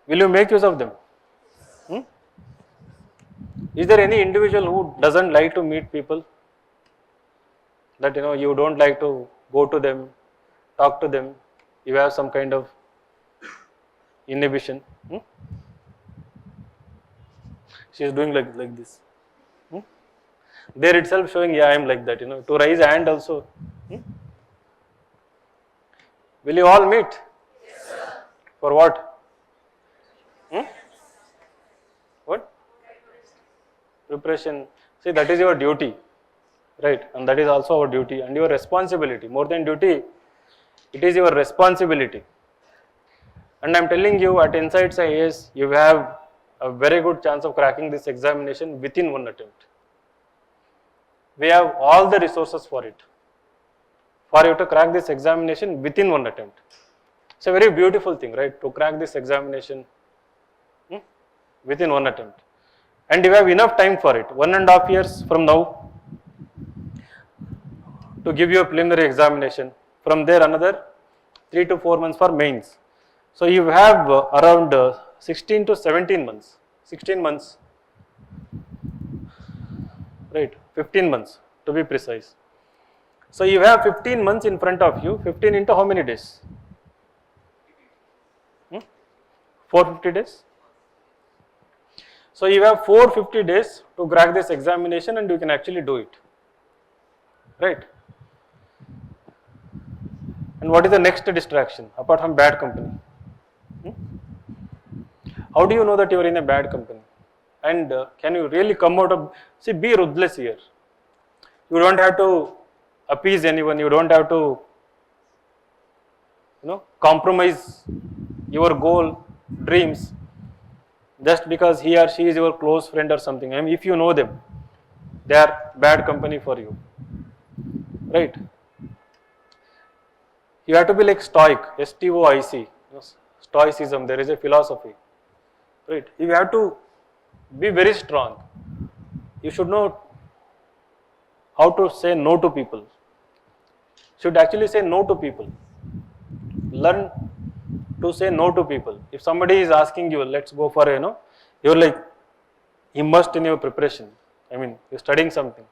Will you make use of them? Is there any individual who doesn't like to meet people? That you don't like to go to them, talk to them, you have some kind of inhibition. She is doing like this. There itself showing, yeah, I am like that. To raise a hand also. Will you all meet? Yes, sir. For what? What? Preparation. See, that is your duty, right? And that is also our duty and your responsibility. More than duty, it is your responsibility. And I am telling you, at Insights IAS, you have a very good chance of cracking this examination within one attempt. We have all the resources for it, for you to crack this examination within one attempt. It's a very beautiful thing, right? To crack this examination within one attempt. And you have enough time for it, 1.5 years from now, to give you a preliminary examination. From there, another 3 to 4 months for mains. So you have around 16 to 17 months, 16 months, right, 15 months to be precise. So you have 15 months in front of you, 15 into how many days? 450 days. So you have 450 days to crack this examination and you can actually do it, right? And what is the next distraction apart from bad company? How do you know that you are in a bad company? And can you really come out of, see, be ruthless here. You don't have to appease anyone, you don't have to, compromise your goal, dreams, just because he or she is your close friend or something. I mean, if you know them, they are bad company for you, right? You have to be like stoic, S-T-O-I-C, stoicism, there is a philosophy, right? You have to be very strong. You should know how to say no to people. Should actually say no to people. Learn to say no to people. If somebody is asking you, let's go for you're like immersed in your preparation. I mean, you're studying something.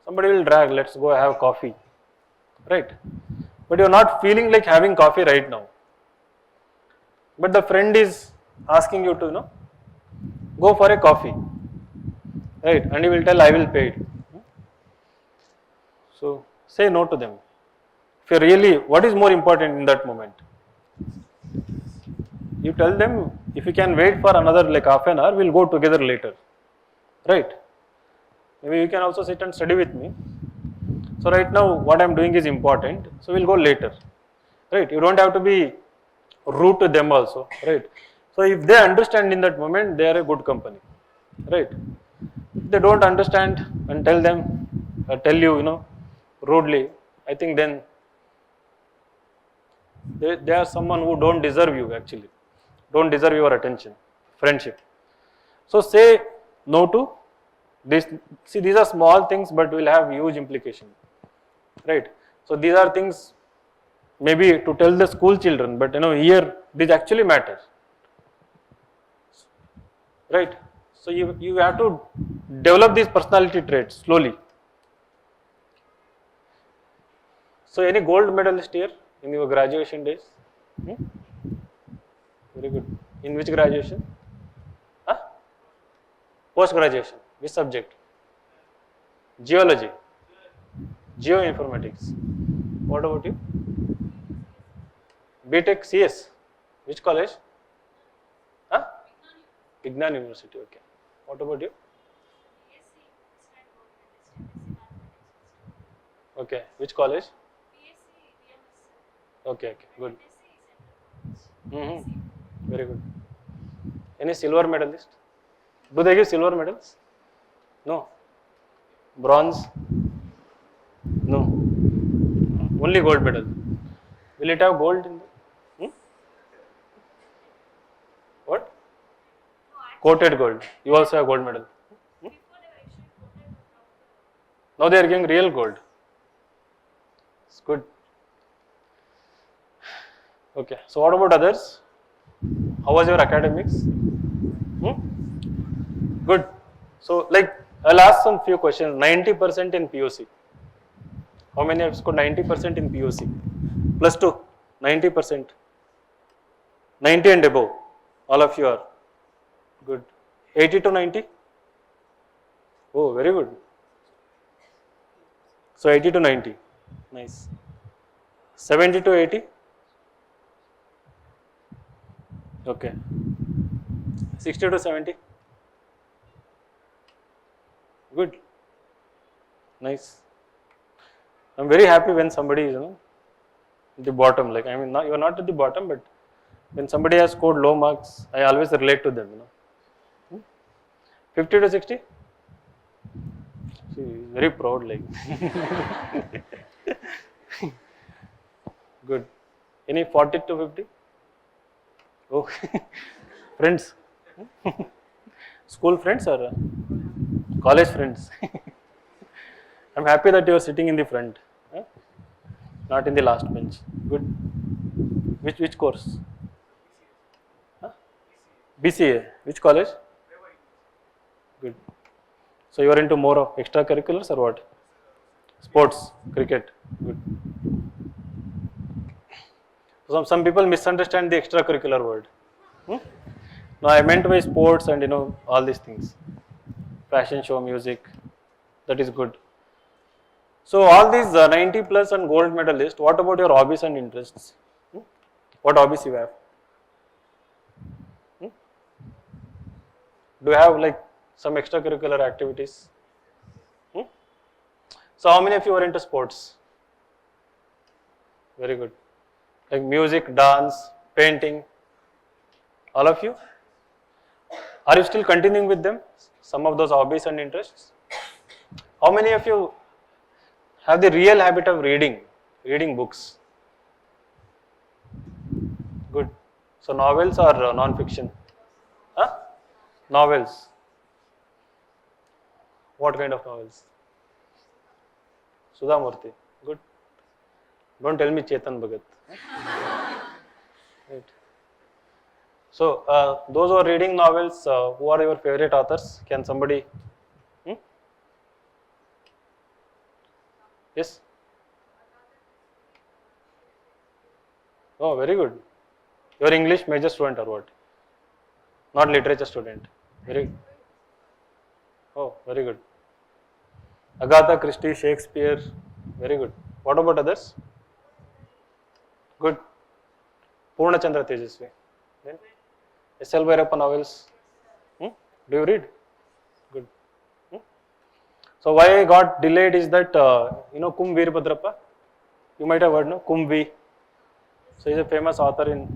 Somebody will drag, let's go have coffee, right? But you're not feeling like having coffee right now. But the friend is asking you to, go for a coffee, right? And you will tell, I will pay it. So say no to them. If you really, what is more important in that moment? You tell them, if you can wait for another like half an hour, we'll go together later, right? Maybe you can also sit and study with me. So right now what I'm doing is important, so we'll go later, right? You don't have to be rude to them also, right? So if they understand in that moment, they are a good company, right? If they don't understand and tell them, tell you, rudely, I think then they are someone who don't deserve you actually, don't deserve your attention, friendship. So say no to this. See, these are small things but will have huge implication, right? So these are things maybe to tell the school children, but here this actually matters, right? So you have to develop these personality traits slowly. So any gold medalist here in your graduation days? Very good. In which graduation? Huh? Post graduation. Which subject? Geology. Geoinformatics. What about you? BTech CS. Which college? Huh? Vignan University. Okay. What about you? Okay. Which college? Okay. Good. Very good. Any silver medalist? Do they give silver medals? No. Bronze? No. Only gold medal. Will it have gold in there? What? Coated gold. You also have gold medal. Now they are giving real gold. It's good. Okay. So what about others? How was your academics? Good. So like I'll ask some few questions. 90% in POC. How many have scored 90% in POC? Plus 2. 90%. 90 and above. All of you are. Good. 80 to 90? Oh, very good. So 80 to 90. Nice. 70 to 80? Okay. 60 to 70? Good. Nice. I'm very happy when somebody is, at the bottom. Like, I mean, not, you're not at the bottom, but when somebody has scored low marks, I always relate to them, 50 to 60? See, very proud, like. Good. Any 40 to 50? Oh, friends? School friends or college friends? I'm happy that you are sitting in the front, not in the last bench. Good. Which course? Huh? BCA. Which college? So you are into more of extracurriculars or what? Sports, cricket, good. Some people misunderstand the extracurricular word. No, I meant by sports and all these things. Fashion show, music, that is good. So all these 90 plus and gold medalist, what about your hobbies and interests? What hobbies you have? Do you have like some extracurricular activities? So how many of you are into sports? Very good. Like music, dance, painting, all of you? Are you still continuing with them? Some of those hobbies and interests? How many of you have the real habit of reading books? Good. So novels or non-fiction? Huh? Novels. What kind of novels? Sudha Murthy. Good. Don't tell me Chetan Bhagat. Right. So those who are reading novels, who are your favorite authors? Can somebody? Yes. Oh, very good. You are English major student or what? Not literature student. Very. Oh, very good. Agatha Christie, Shakespeare. Very good. What about others? Good. Purna Chandra Tejasvi. Then S.L. Bhairappa novels. Do you read? Good. So why I got delayed is that Kum Veerbhadrappa. You might have heard, no? Kum V. So he's a famous author in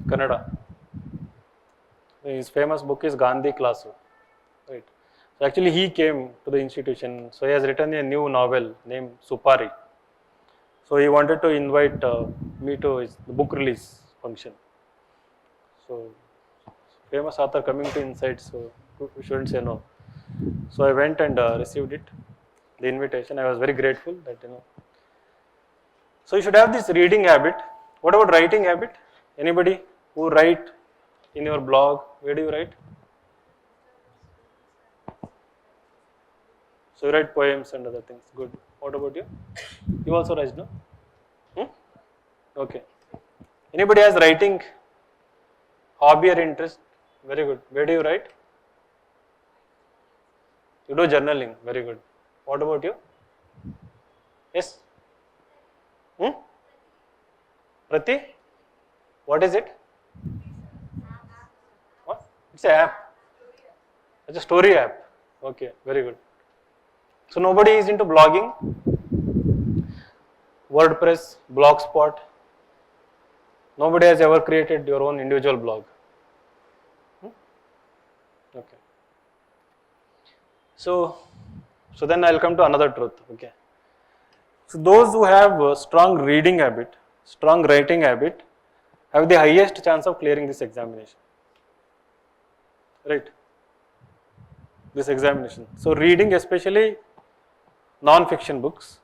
Kannada. His famous book is Gandhi Class. Right. So actually he came to the institution. So he has written a new novel named Supari. So he wanted to invite me to his book release function. So famous author coming to Insight, so we shouldn't say no. So I went and received it, the invitation. I was very grateful that So you should have this reading habit. What about writing habit? Anybody who write in your blog? Where do you write? So you write poems and other things. Good. What about you? You also write, no? Okay. Anybody has writing hobby or interest? Very good. Where do you write? You do journaling. Very good. What about you? Yes? Prati? What is it? What? It's an app. It's a story app. Okay, very good. So nobody is into blogging? WordPress, Blogspot? Nobody has ever created your own individual blog? Okay. So then I'll come to another truth. Okay. So those who have a strong reading habit, strong writing habit, have the highest chance of clearing this examination. Right? This examination. So reading, especially non-fiction books.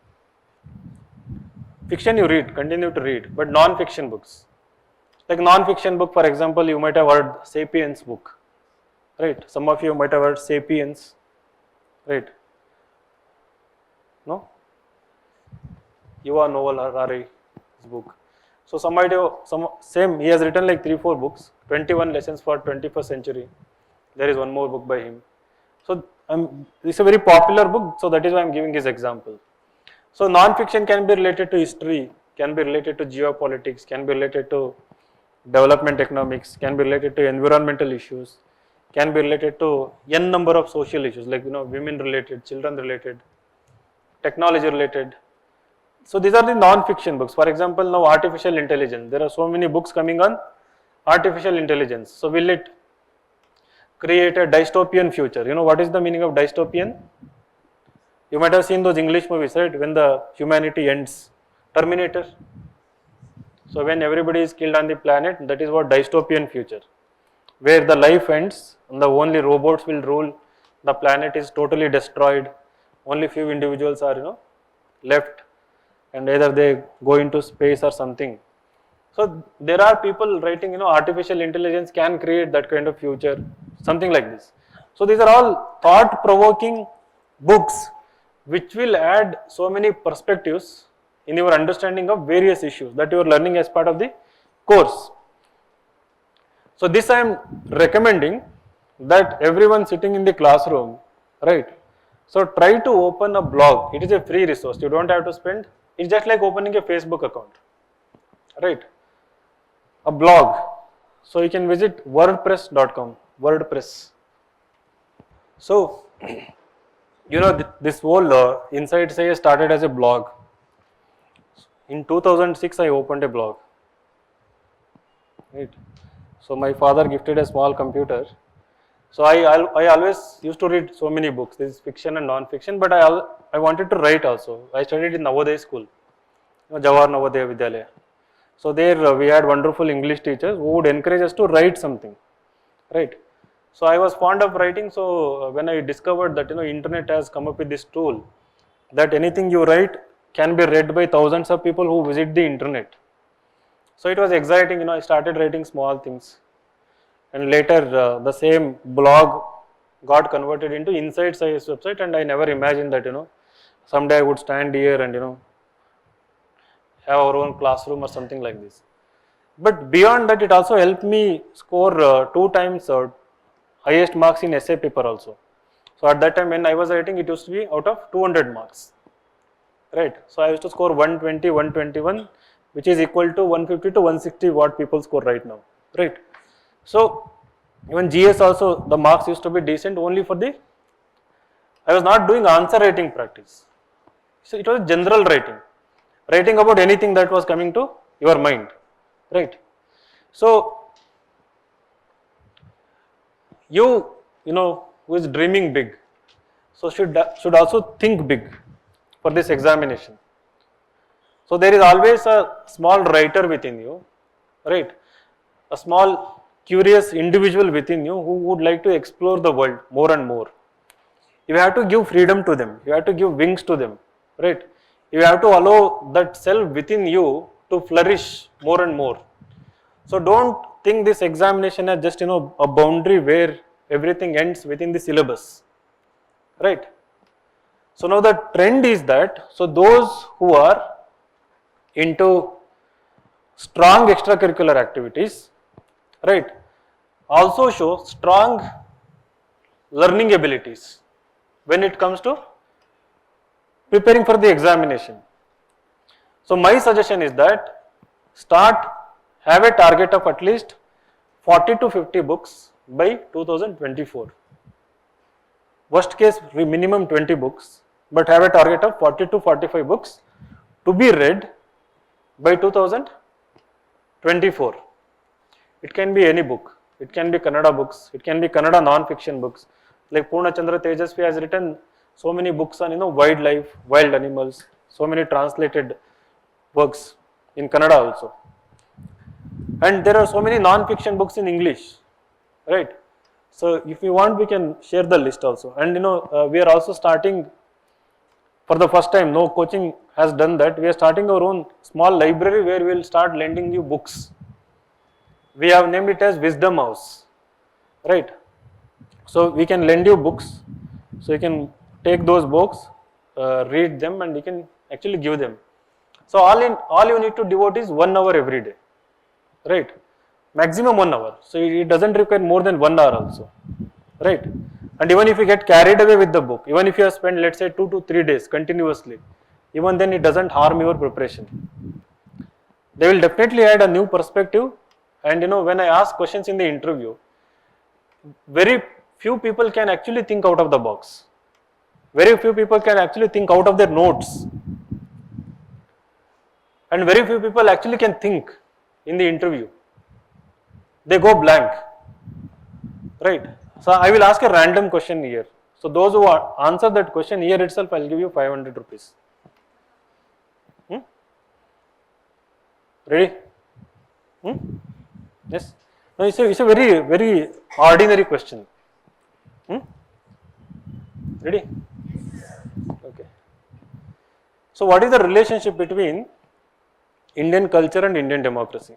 Fiction you read, continue to read, but non-fiction books. Like non-fiction book, for example, you might have heard Sapiens book. Right? Some of you might have heard Sapiens. Right? No? Yuval Noah Harari's book. So he has written like 3-4 books, 21 lessons for 21st century. There is one more book by him. So it's a very popular book, so that is why I am giving this example. So non-fiction can be related to history, can be related to geopolitics, can be related to development economics, can be related to environmental issues, can be related to n number of social issues like women related, children related, technology related. So these are the non-fiction books. For example, now artificial intelligence. There are so many books coming on artificial intelligence. So will it create a dystopian future? You know what is the meaning of dystopian? You might have seen those English movies, right? When the humanity ends. Terminator. So when everybody is killed on the planet, that is what dystopian future. Where the life ends and the only robots will rule, the planet is totally destroyed, only few individuals are left, and either they go into space or something. So there are people writing artificial intelligence can create that kind of future, something like this. So these are all thought-provoking books which will add so many perspectives in your understanding of various issues that you are learning as part of the course. So this I am recommending that everyone sitting in the classroom, right? So try to open a blog. It is a free resource. You don't have to spend. It's just like opening a Facebook account, right? A blog. So you can visit wordpress.com. WordPress. So this whole Inside Say started as a blog. In 2006, I opened a blog, right? So my father gifted a small computer. So I always used to read so many books. This is fiction and non-fiction, but I wanted to write also. I studied in Navodaya school, Jawahar Navodaya Vidyalaya. So there we had wonderful English teachers who would encourage us to write something, right? So I was fond of writing. So when I discovered that internet has come up with this tool, that anything you write can be read by thousands of people who visit the internet. So it was exciting. I started writing small things. And later the same blog got converted into Inside Science website, and I never imagined that someday I would stand here and have our own classroom or something like this. But beyond that, it also helped me score 2 times highest marks in essay paper also. So at that time when I was writing, it used to be out of 200 marks, right? So I used to score 120, 121, which is equal to 150 to 160 what people score right now, right? So even GS also, the marks used to be decent only for I was not doing answer writing practice. So it was general writing about anything that was coming to your mind, right? So you who is dreaming big, so should also think big for this examination. So there is always a small writer within you, right? A small curious individual within you who would like to explore the world more and more. You have to give freedom to them. You have to give wings to them, right? You have to allow that self within you to flourish more and more. So don't think this examination as just a boundary where everything ends within the syllabus, right? So now the trend is that those who are into strong extracurricular activities, right, also show strong learning abilities when it comes to preparing for the examination. So my suggestion is that have a target of at least 40 to 50 books by 2024. Worst case minimum 20 books, but have a target of 40 to 45 books to be read by 2024. It can be any book. It can be Kannada books. It can be Kannada non-fiction books. Like Purna Chandra Tejasvi has written so many books on wildlife, wild animals. So many translated works in Kannada also. And there are so many non-fiction books in English, right? So if you want, we can share the list also. And we are also starting for the first time. No coaching has done that. We are starting our own small library where we will start lending you books. We have named it as Wisdom House, right? So we can lend you books. So you can take those books, read them, and you can actually give them. So all you need to devote is 1 hour every day, right? Maximum 1 hour. So it doesn't require more than 1 hour also, right? And even if you get carried away with the book, even if you have spent, let's say, 2 to 3 days continuously, even then it doesn't harm your preparation. They will definitely add a new perspective. And when I ask questions in the interview, very few people can actually think out of the box. Very few people can actually think out of their notes. And very few people actually can think in the interview. They go blank, right? So I will ask a random question here. So those who answer that question here itself, I will give you 500 rupees. Ready? Yes? No, it's a very, very ordinary question. Ready? Okay. So what is the relationship between Indian culture and Indian democracy?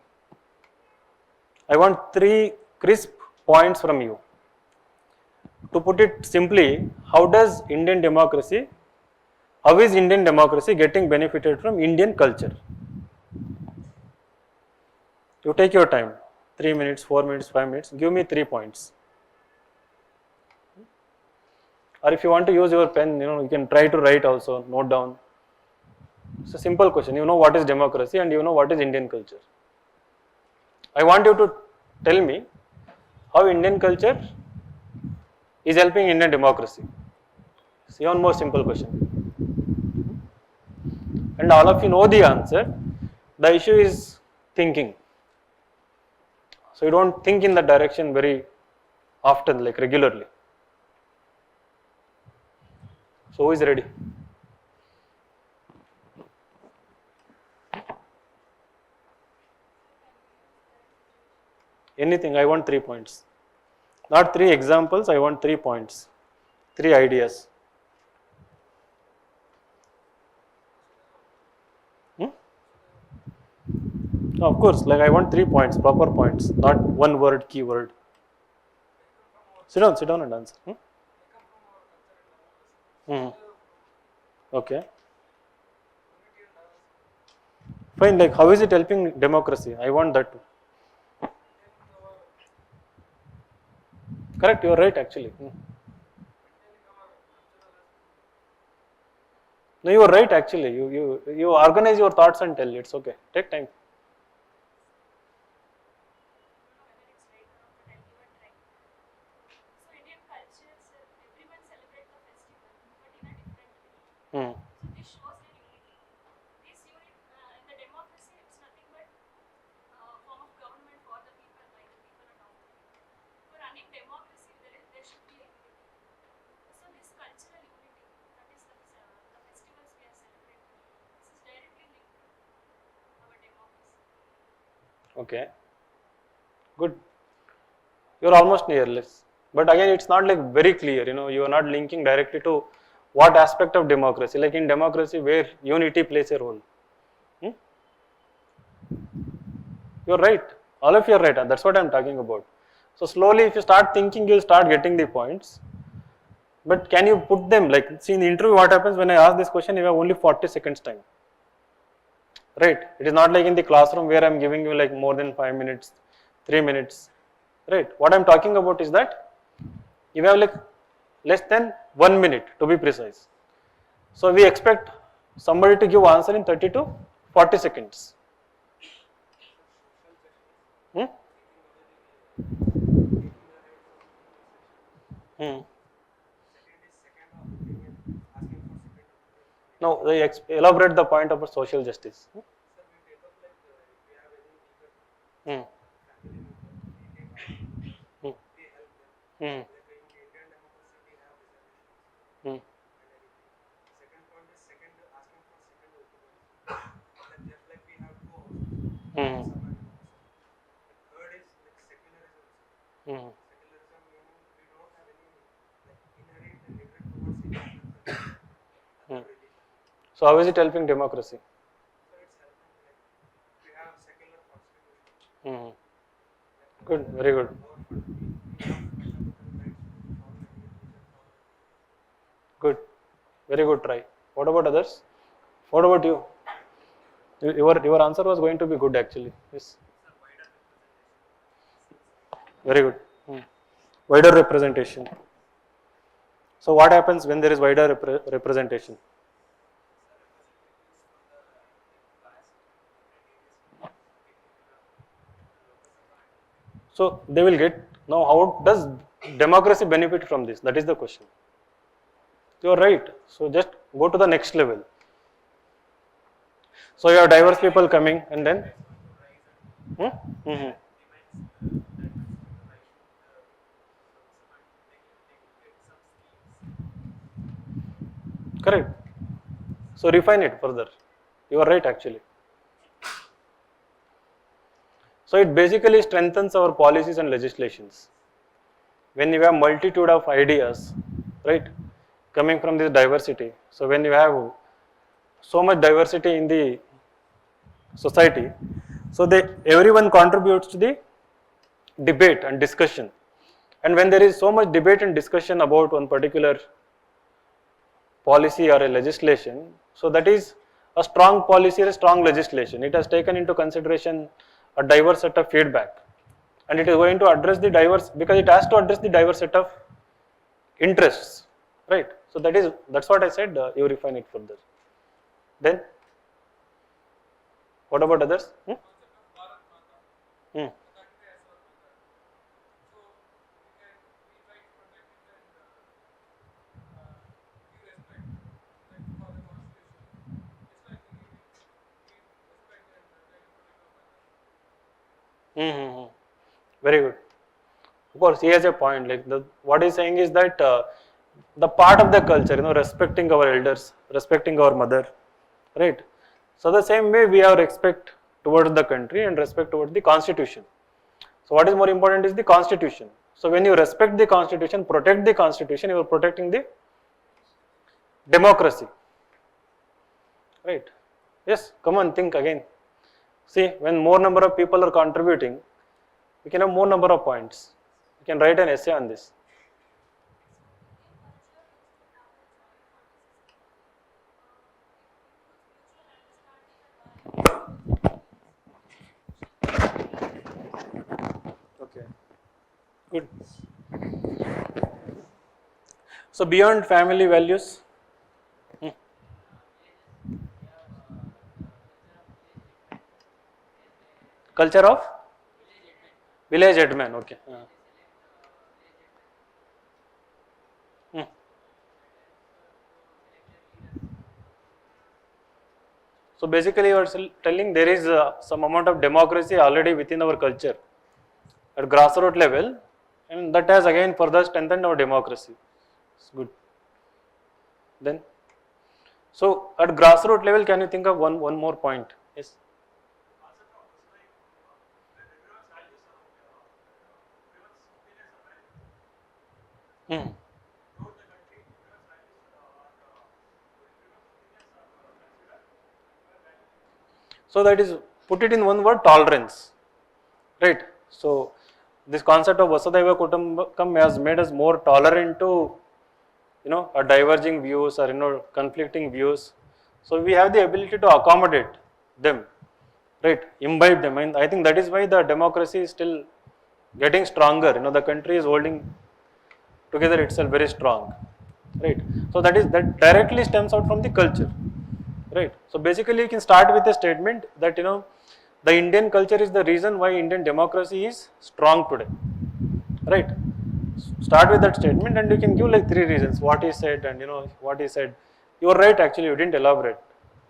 I want 3 crisp points from you. to put it simply, how is Indian democracy getting benefited from Indian culture? You take your time, 3 minutes, 4 minutes, 5 minutes, give me 3 points. Or if you want to use your pen, you can try to write also, note down. It's a simple question. You know what is democracy and you know what is Indian culture. I want you to tell me how Indian culture is helping Indian democracy. It's one more simple question. And all of you know the answer. The issue is thinking. So you don't think in that direction very often, like regularly. So who is ready? Anything, I want 3 points. Not 3 examples, I want 3 points, 3 ideas. Of course, like I want 3 points, proper points, not one word, keyword. Sit down and answer. Okay. Fine, like how is it helping democracy? I want that too. Correct, you are right actually. No, you are right actually. You organize your thoughts and tell. It's okay. Take time. Okay, good. You're almost near, but again, it's not like very clear. You are not linking directly to what aspect of democracy. Like in democracy, where unity plays a role. You're right. All of you are right. That's what I'm talking about. So slowly, if you start thinking, you'll start getting the points. But can you put them, like, see in the interview, what happens when I ask this question? You have only 40 seconds time. Right, it is not like in the classroom where I am giving you like more than 5 minutes, 3 minutes, right. What I am talking about is that you have like less than 1 minute to be precise. So we expect somebody to give answer in 30 to 40 seconds. No, they elaborate the point about social justice. So how is it helping democracy? Good, very good. Good, very good try. What about others? What about you? Your answer was going to be good actually. Yes. Very good. Wider representation. So what happens when there is wider representation? So they will get, now how does democracy benefit from this? That is the question. You are right. So just go to the next level. So you have diverse people coming and then? Correct. So refine it further. You are right actually. So it basically strengthens our policies and legislations. When you have multitude of ideas, right, coming from this diversity. So when you have so much diversity in the society, so everyone contributes to the debate and discussion. And when there is so much debate and discussion about one particular policy or a legislation, so that is a strong policy or a strong legislation. It has taken into consideration a diverse set of feedback, and it is going to address the diverse, because it has to address the diverse set of interests, right? So that's what I said. You refine it further. Then, what about others? Hmm? Mm-hmm. Very good. Of course, he has a point. Like what he's saying is that the part of the culture, respecting our elders, respecting our mother, right? So the same way we have respect towards the country and respect towards the constitution. So what is more important is the constitution. So when you respect the constitution, protect the constitution, you are protecting the democracy, right? Yes, come on, think again. See, when more number of people are contributing, we can have more number of points. You can write an essay on this. Okay, good. So beyond family values, culture of village headman. Okay. Hmm. So basically, you are telling there is some amount of democracy already within our culture at grassroots level, and that has again further strengthened our democracy. It's good. Then, so at grassroots level, can you think of one more point? Yes. Hmm. So that is, put it in one word, tolerance, right? So this concept of Vasudhaiva Kutumbakam has made us more tolerant to, diverging views or conflicting views. So we have the ability to accommodate them, right? Imbibe them, and I think that is why the democracy is still getting stronger. The country is holding together itself very strong, right? So that directly stems out from the culture. Right. So basically, you can start with a statement that the Indian culture is the reason why Indian democracy is strong today. Right. Start with that statement, and you can give like 3 reasons what he said, and what he said. You are right. Actually, you didn't elaborate.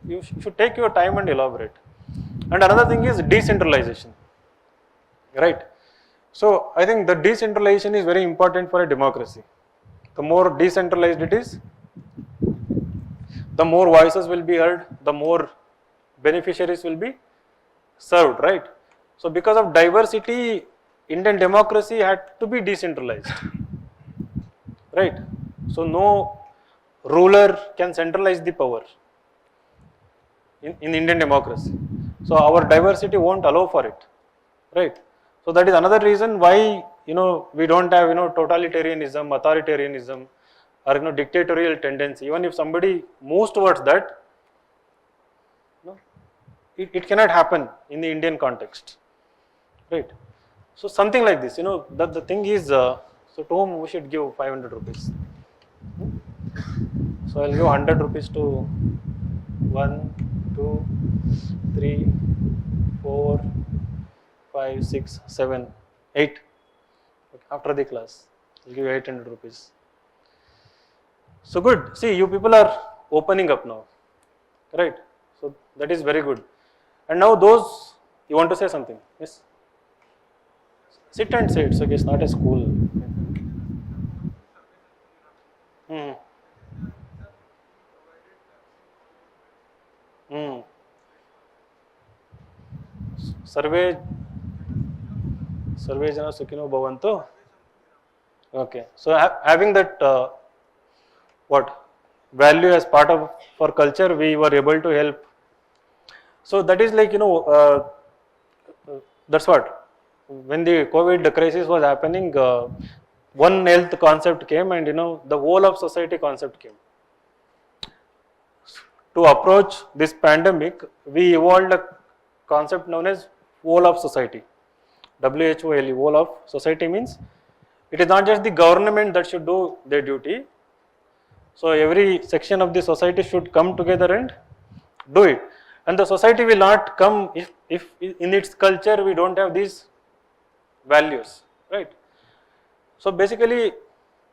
You should take your time and elaborate. And another thing is decentralization. Right. So I think the decentralization is very important for a democracy. The more decentralized it is, the more voices will be heard, the more beneficiaries will be served, right? So because of diversity, Indian democracy had to be decentralized, right? So no ruler can centralize the power in Indian democracy. So our diversity won't allow for it, right? So that is another reason why we don't have totalitarianism, authoritarianism, or dictatorial tendency. Even if somebody moves towards that, it cannot happen in the Indian context, right? So something like this, that the thing is, so to whom we should give 500 rupees. So I'll give 100 rupees to 1, 2, 3, 4, 5, 6, 7, 8. Okay, after the class, I'll give 800 rupees. So good. See, you people are opening up now, right? So that is very good. And now those, you want to say something? Yes? Sit and say it's okay, it's not a school. Hmm. Hmm. Survey jana sukhino bhavantu. Okay. So having that what value as part of for culture, we were able to help. So that is like that's what when the COVID crisis was happening. One health concept came, and the whole of society concept came. To approach this pandemic, we evolved a concept known as whole of society. WHOLE, whole of society means it is not just the government that should do their duty. So every section of the society should come together and do it. And the society will not come if in its culture we don't have these values, right? So basically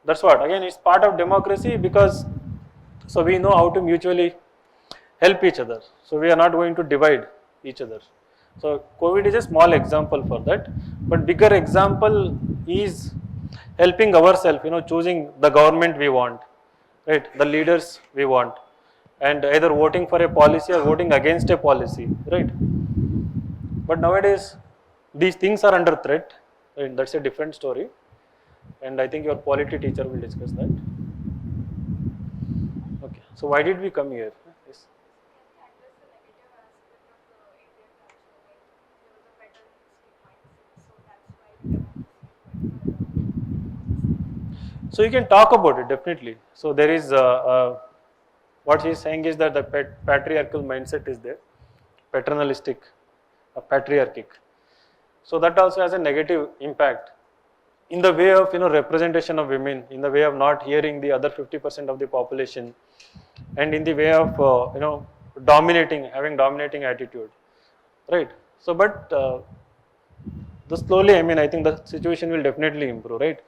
that's what, again, it's part of democracy, because so we know how to mutually help each other. So we are not going to divide each other. So COVID is a small example for that, but bigger example is helping ourselves, choosing the government we want, right, the leaders we want, and either voting for a policy or voting against a policy, right. But nowadays these things are under threat, and that's a different story, and I think your polity teacher will discuss that. Okay, so why did we come here? Yes. So you can talk about it definitely. So there is what he is saying is that the patriarchal mindset is there, paternalistic, patriarchic. So that also has a negative impact in the way of representation of women, in the way of not hearing the other 50% of the population, and in the way of having dominating attitude, right? So but slowly, I think the situation will definitely improve, right?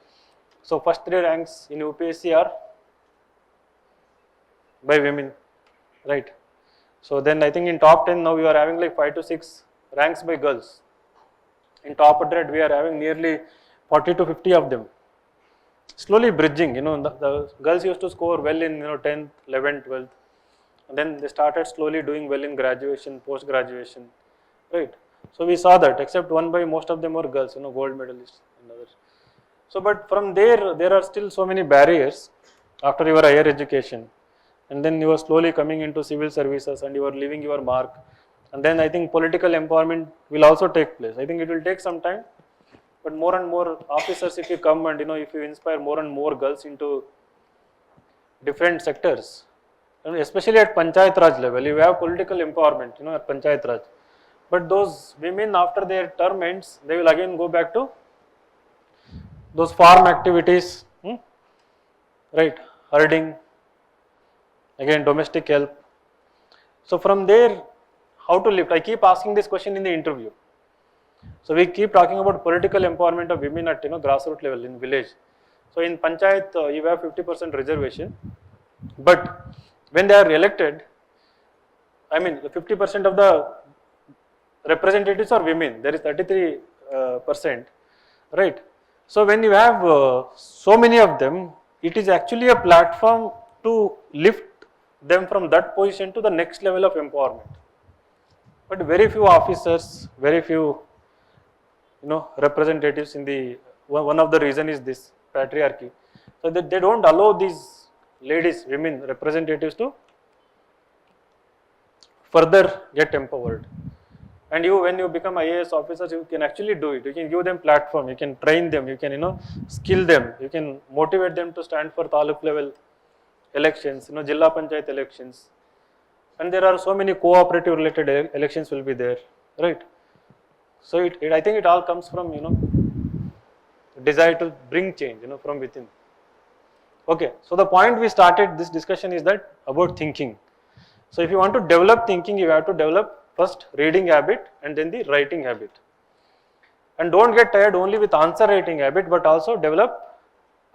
So first 3 ranks in UPSC are by women, right? So then I think in top 10 now we are having like 5 to 6 ranks by girls. In top 100 we are having nearly 40 to 50 of them. Slowly bridging, the girls used to score well in 10th, 11th, 12th, and then they started slowly doing well in graduation, post graduation, right? So we saw that, except one by most of them were girls, gold medalists and others. So but from there are still so many barriers after your higher education, and then you are slowly coming into civil services and you are leaving your mark, and then I think political empowerment will also take place. I think it will take some time, but more and more officers, if you come and if you inspire more and more girls into different sectors, especially at Panchayat Raj level, you have political empowerment, at Panchayat Raj. But those women, after their term ends, they will again go back to those farm activities, right, herding, again domestic help. So from there, how to lift? I keep asking this question in the interview. So we keep talking about political empowerment of women at grassroots level in village. So in Panchayat, you have 50% reservation, but when they are elected, the 50% of the representatives are women. There is 33%, right? So when you have so many of them, it is actually a platform to lift them from that position to the next level of empowerment. But very few officers, very few representatives in the, one of the reason is this patriarchy. So that they don't allow these ladies, women representatives to further get empowered. And when you become IAS officers, you can actually do it. You can give them platform, you can train them, you can skill them, you can motivate them to stand for taluk level elections, Jilla Panchayat elections. And there are so many cooperative related elections will be there, right? So I think it all comes from desire to bring change from within. Okay, so the point we started this discussion is that about thinking. So if you want to develop thinking, you have to develop first reading habit and then the writing habit. And don't get tired only with answer writing habit, but also develop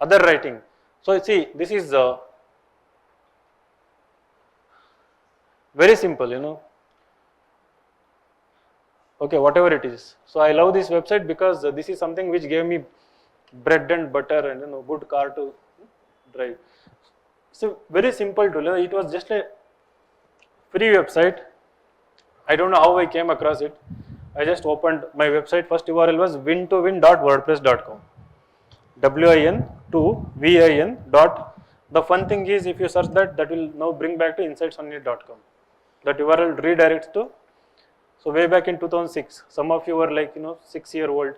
other writing. So see, this is very simple, okay, whatever it is. So I love this website because this is something which gave me bread and butter and good car to drive. So very simple tool. It was just a free website. I don't know how I came across it. I just opened my website. First URL was win2win.wordpress.com. WIN2WIN dot. The fun thing is, if you search that will now bring back to insightsonit.com. That URL redirects to. So way back in 2006, some of you were like 6-year-old,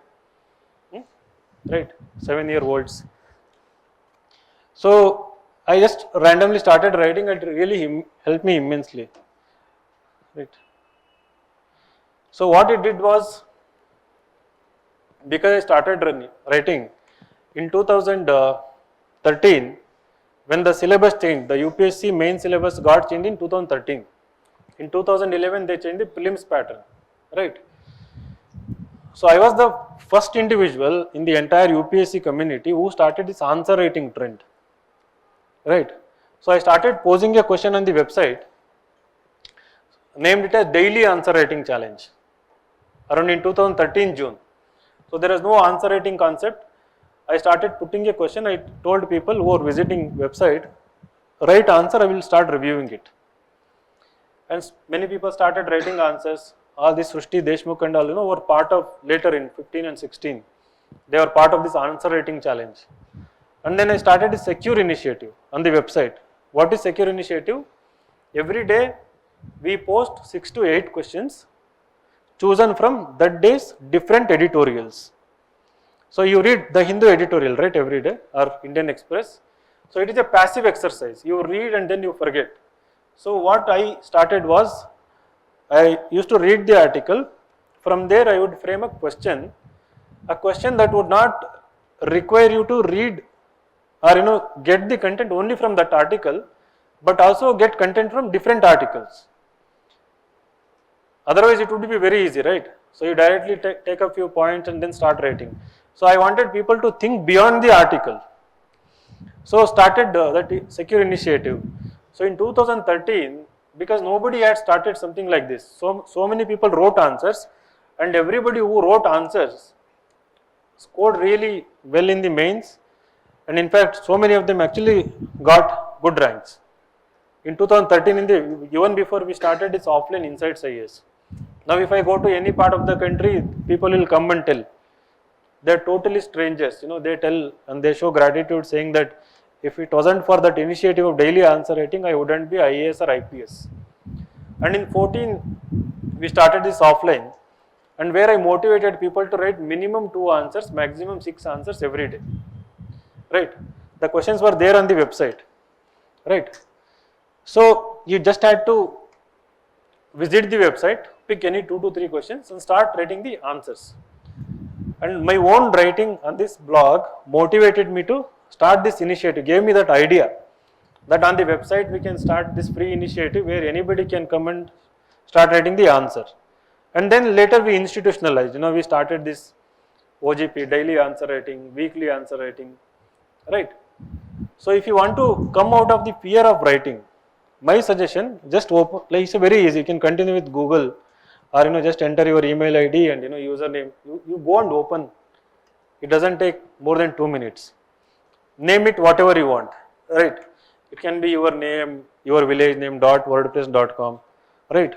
right, 7-year-olds. So I just randomly started writing, it really helped me immensely, right? So what it did was, because I started writing in 2013, when the syllabus changed, the UPSC main syllabus got changed in 2013. In 2011 they changed the prelims pattern, right? So I was the first individual in the entire UPSC community who started this answer writing trend, right? So I started posing a question on the website, named it as daily answer writing challenge, around in 2013 June. So there is no answer writing concept. I started putting a question. I told people who are visiting website, write answer, I will start reviewing it. And many people started writing answers. All this Srushti Deshmukh and all, were part of later in 15 and 16. They were part of this answer writing challenge. And then I started a secure initiative on the website. What is secure initiative? Every day we post 6 to 8 questions chosen from that day's different editorials. So you read the Hindu editorial, right, every day, or Indian Express. So it is a passive exercise. You read and then you forget. So what I started was, I used to read the article. From there I would frame a question that would not require you to read or get the content only from that article, but also get content from different articles. Otherwise it would be very easy, right? So you directly take a few points and then start writing. So I wanted people to think beyond the article. So started that secure initiative. So in 2013, because nobody had started something like this, so many people wrote answers, and everybody who wrote answers scored really well in the mains, and in fact so many of them actually got good ranks. In 2013, even before we started this offline Insights IAS. Now if I go to any part of the country, people will come and tell. They are totally strangers, they tell and they show gratitude, saying that if it wasn't for that initiative of daily answer writing, I wouldn't be IAS or IPS. And in 14, we started this offline, and where I motivated people to write minimum 2 answers, maximum 6 answers every day, right? The questions were there on the website, right? So you just had to visit the website, pick any 2 to 3 questions and start writing the answers. And my own writing on this blog motivated me to start this initiative, gave me that idea that on the website we can start this free initiative where anybody can come and start writing the answer. And then later we institutionalized, we started this OGP, daily answer writing, weekly answer writing, right? So if you want to come out of the fear of writing, my suggestion, just open, like it's very easy, you can continue with Google, or just enter your email ID and username, you go and open. It doesn't take more than 2 minutes. Name it whatever you want, right? It can be your name, your village name .wordpress.com, right?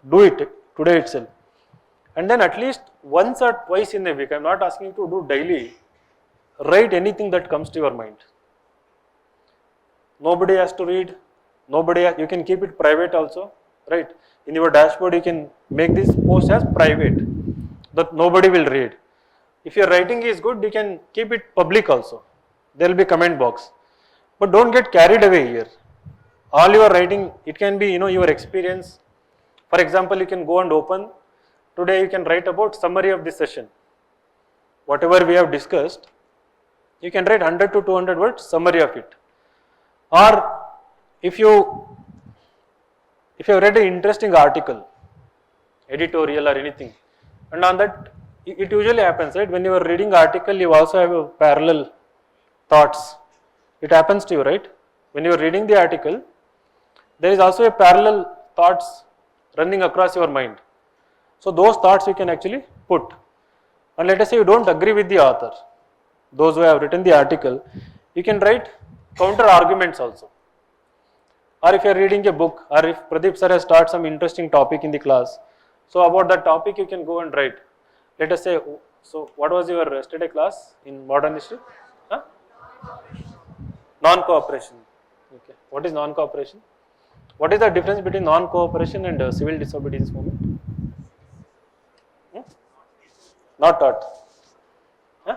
Do it today itself. And then at least once or twice in a week, I'm not asking you to do daily, write anything that comes to your mind. Nobody has to read, you can keep it private also, right? In your dashboard you can make this post as private, that nobody will read. If your writing is good, you can keep it public also. There will be comment box. But don't get carried away here. All your writing, it can be your experience. For example, you can go and open. Today you can write about summary of this session. Whatever we have discussed, you can write 100 to 200 words summary of it. Or if you have read an interesting article, editorial or anything, and on that, it usually happens, right? When you are reading article, you also have a parallel thoughts. It happens to you, right? When you are reading the article, there is also a parallel thoughts running across your mind. So those thoughts you can actually put. And let us say you don't agree with the author, those who have written the article, you can write counter arguments also. Or if you are reading a book, or if Pradeep sir has taught some interesting topic in the class, so about that topic you can go and write. Let us say, so what was your yesterday class in modern history? Huh? Non-cooperation. Okay. What is non-cooperation? What is the difference between non-cooperation and civil disobedience movement? Not taught. Huh?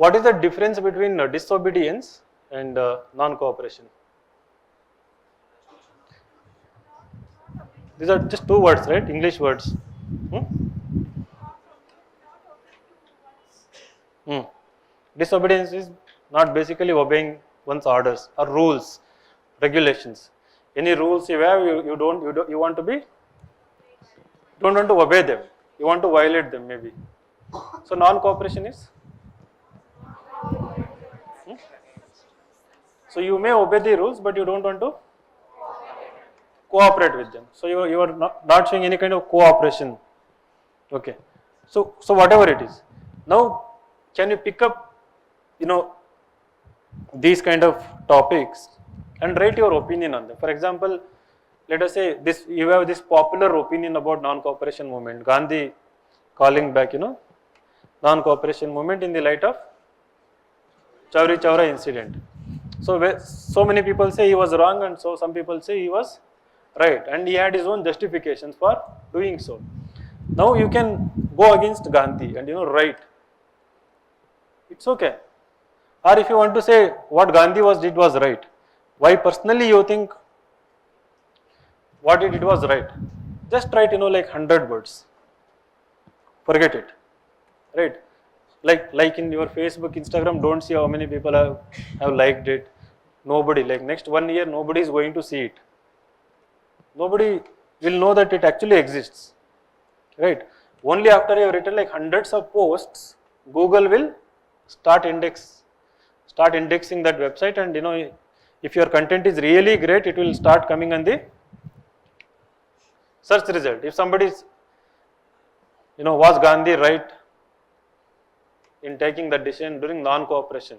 What is the difference between disobedience and non-cooperation? These are just two words, right? English words. Hmm? Hmm. Disobedience is not basically obeying one's orders or rules, regulations. Any rules you have, you want to be, don't want to obey them. You want to violate them maybe. So non-cooperation is. Hmm? So you may obey the rules, but you don't want to cooperate with them. So you are not showing any kind of cooperation. Okay. So whatever it is. Now, can you pick up, these kind of topics and write your opinion on them? For example, let us say this, you have this popular opinion about non-cooperation movement. Gandhi calling back, non-cooperation movement in the light of Chauri Chaura incident. So many people say he was wrong, and so some people say he was right, and he had his own justifications for doing so. Now you can go against Gandhi and write. It's okay. Or if you want to say what Gandhi did was right, why personally you think what he did was right? Just write like 100 words. Forget it, right? Like in your Facebook, Instagram, don't see how many people have liked it. Nobody. Like next 1 year, nobody is going to see it. Nobody will know that it actually exists, right? Only after you have written like hundreds of posts, Google will start indexing that website, and if your content is really great, it will start coming on the search result. If somebody is, was Gandhi right in taking the decision during non-cooperation?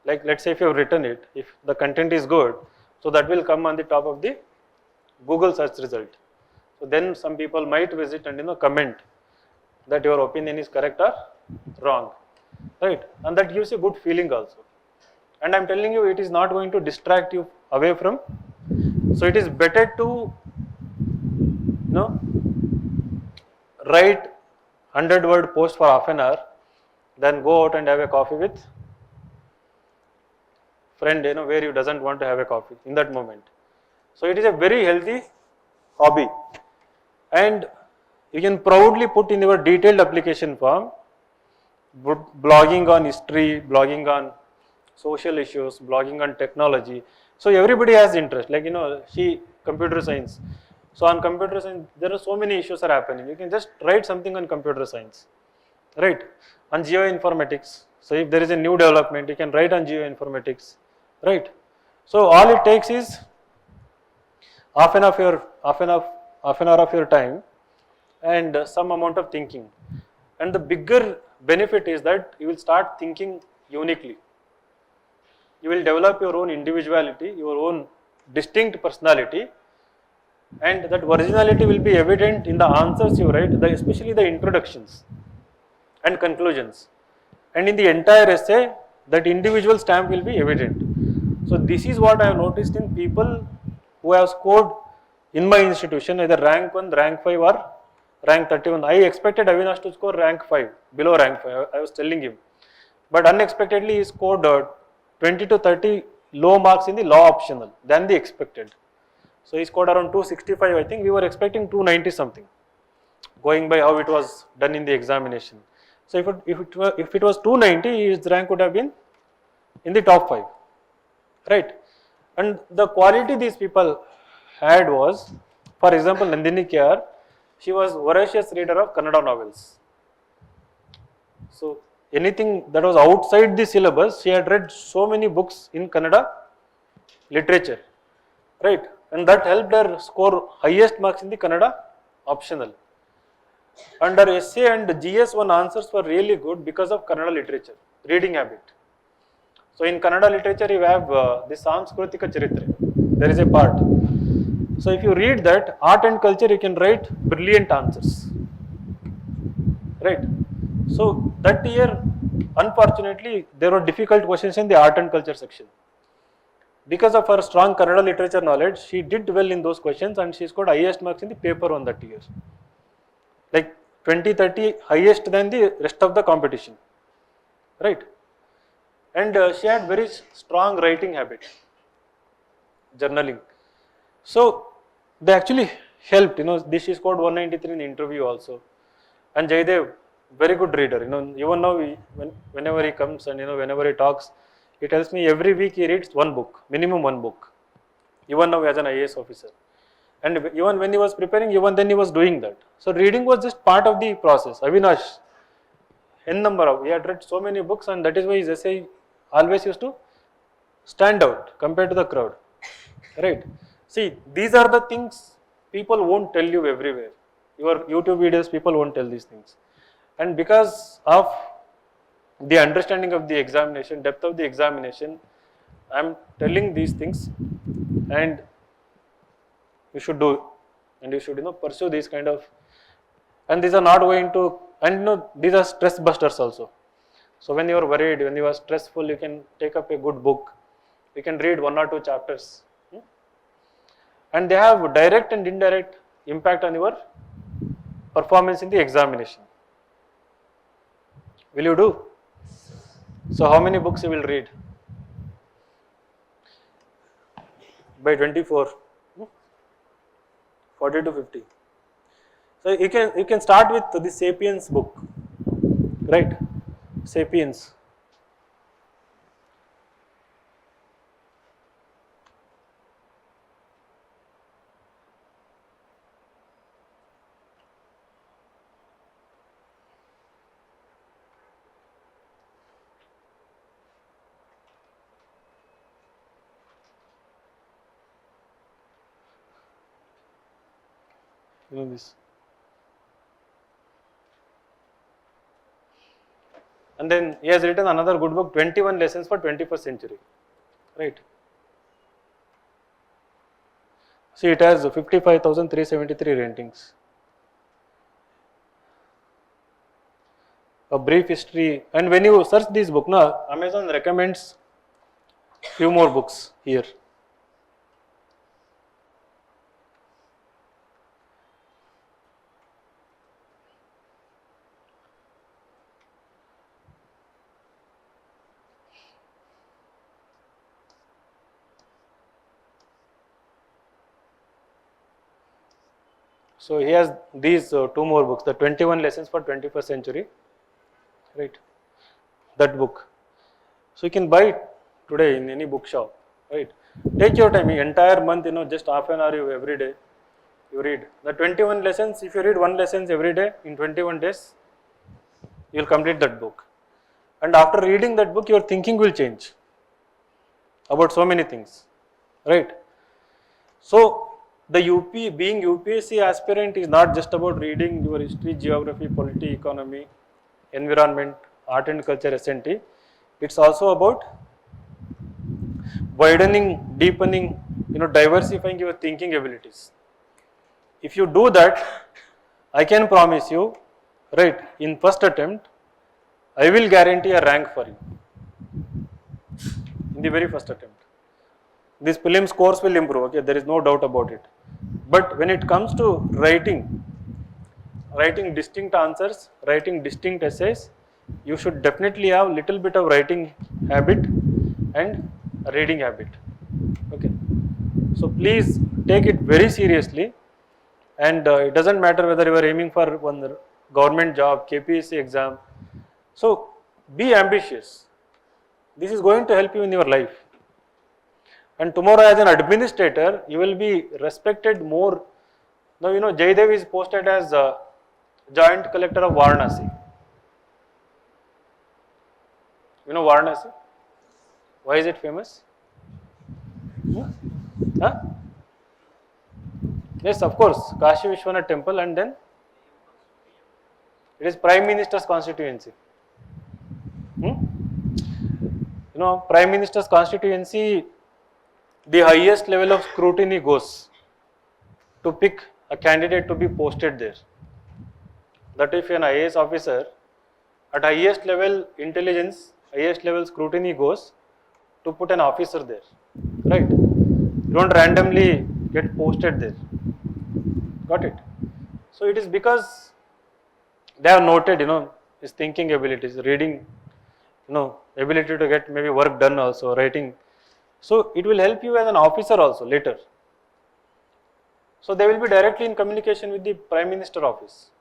Like let's say if you have written it, if the content is good, so that will come on the top of the Google search result. So then some people might visit and comment that your opinion is correct or wrong, right? And that gives you good feeling also. And I'm telling you, it is not going to distract you away from. So it is better to write 100-word post for half an hour than go out and have a coffee with friend, where you doesn't want to have a coffee in that moment. So it is a very healthy hobby, and you can proudly put in your detailed application form, blogging on history, blogging on social issues, blogging on technology. So everybody has interest, like computer science. So on computer science, there are so many issues are happening. You can just write something on computer science, right? On geoinformatics. So if there is a new development, you can write on geoinformatics, right? So all it takes is half an hour of your time and some amount of thinking. And the bigger benefit is that you will start thinking uniquely. You will develop your own individuality, your own distinct personality, and that originality will be evident in the answers you write, especially the introductions and conclusions. And in the entire essay, that individual stamp will be evident. So this is what I have noticed in people who have scored in my institution either rank 1, rank 5 or rank 31. I expected Avinash to score rank 5, below rank 5, I was telling him. But unexpectedly he scored 20 to 30 low marks in the law optional than the expected. So he scored around 265, I think. We were expecting 290 something, going by how it was done in the examination. So if it was 290, his rank would have been in the top 5, right? And the quality these people had was, for example, Nandini Kyar, she was voracious reader of Kannada novels. So anything that was outside the syllabus, she had read so many books in Kannada literature, right? And that helped her score highest marks in the Kannada optional. And her essay and GS1 answers were really good because of Kannada literature, reading habit. So in Kannada literature, you have the Sanskritika Charitre. There is a part. So if you read that, art and culture, you can write brilliant answers, right? So that year, unfortunately, there were difficult questions in the art and culture section. Because of her strong Kannada literature knowledge, she did well in those questions and she scored highest marks in the paper on that year. Like 20, 30 highest than the rest of the competition, right? and she had very strong writing habit, journaling. So they actually helped, this is scored 193 in the interview also. And Jaydev, very good reader, even now whenever he comes and whenever he talks, he tells me every week he reads one book, minimum one book, even now as an IAS officer. And even when he was preparing, even then he was doing that. So reading was just part of the process. Avinash, he had read so many books, and that is why his essay always used to stand out compared to the crowd. Right? See, these are the things people won't tell you everywhere. Your YouTube videos, people won't tell these things. And because of the understanding of the examination, depth of the examination, I am telling these things, and you should do, and you should pursue these kind of, and these are not going to, and these are stress busters also. So when you are worried, when you are stressful, you can take up a good book, you can read 1 or 2 chapters, and they have direct and indirect impact on your performance in the examination. Will you do? So how many books you will read? By 24, 40 to 50. So you can start with the Sapiens book, right? Sapiens. This. And then he has written another good book, 21 Lessons for 21st Century, right? See, it has 55,373 ratings. A brief history, and when you search this book, Amazon recommends few more books here. So he has these 2 more books, the 21 Lessons for 21st Century, right? That book. So you can buy it today in any bookshop, right? Take your time, entire month, just half an hour every day, you read. The 21 lessons, if you read 1 lesson every day in 21 days, you will complete that book. And after reading that book, your thinking will change about so many things, right? So the being UPSC aspirant is not just about reading your history, geography, polity, economy, environment, art and culture, SNT. It's also about widening, deepening, diversifying your thinking abilities. If you do that, I can promise you, right, in first attempt, I will guarantee a rank for you in the very first attempt. This prelims course will improve, okay, there is no doubt about it. But when it comes to writing distinct answers, writing distinct essays, you should definitely have little bit of writing habit and reading habit, okay. So please take it very seriously, and it doesn't matter whether you are aiming for one government job, KPSC exam. So be ambitious. This is going to help you in your life. And tomorrow as an administrator, you will be respected more. Now Jaydev is posted as Joint Collector of Varanasi. Varanasi? Why is it famous? Huh? Yes, of course, Kashi Vishwanath temple, and then it is Prime Minister's constituency. Prime Minister's constituency, the highest level of scrutiny goes to pick a candidate to be posted there. That if an IAS officer, at highest level intelligence, highest level scrutiny goes to put an officer there, right? You don't randomly get posted there. Got it? So it is because they have noted, his thinking abilities, reading ability to get maybe work done also, writing. So it will help you as an officer also later. So they will be directly in communication with the Prime Minister office,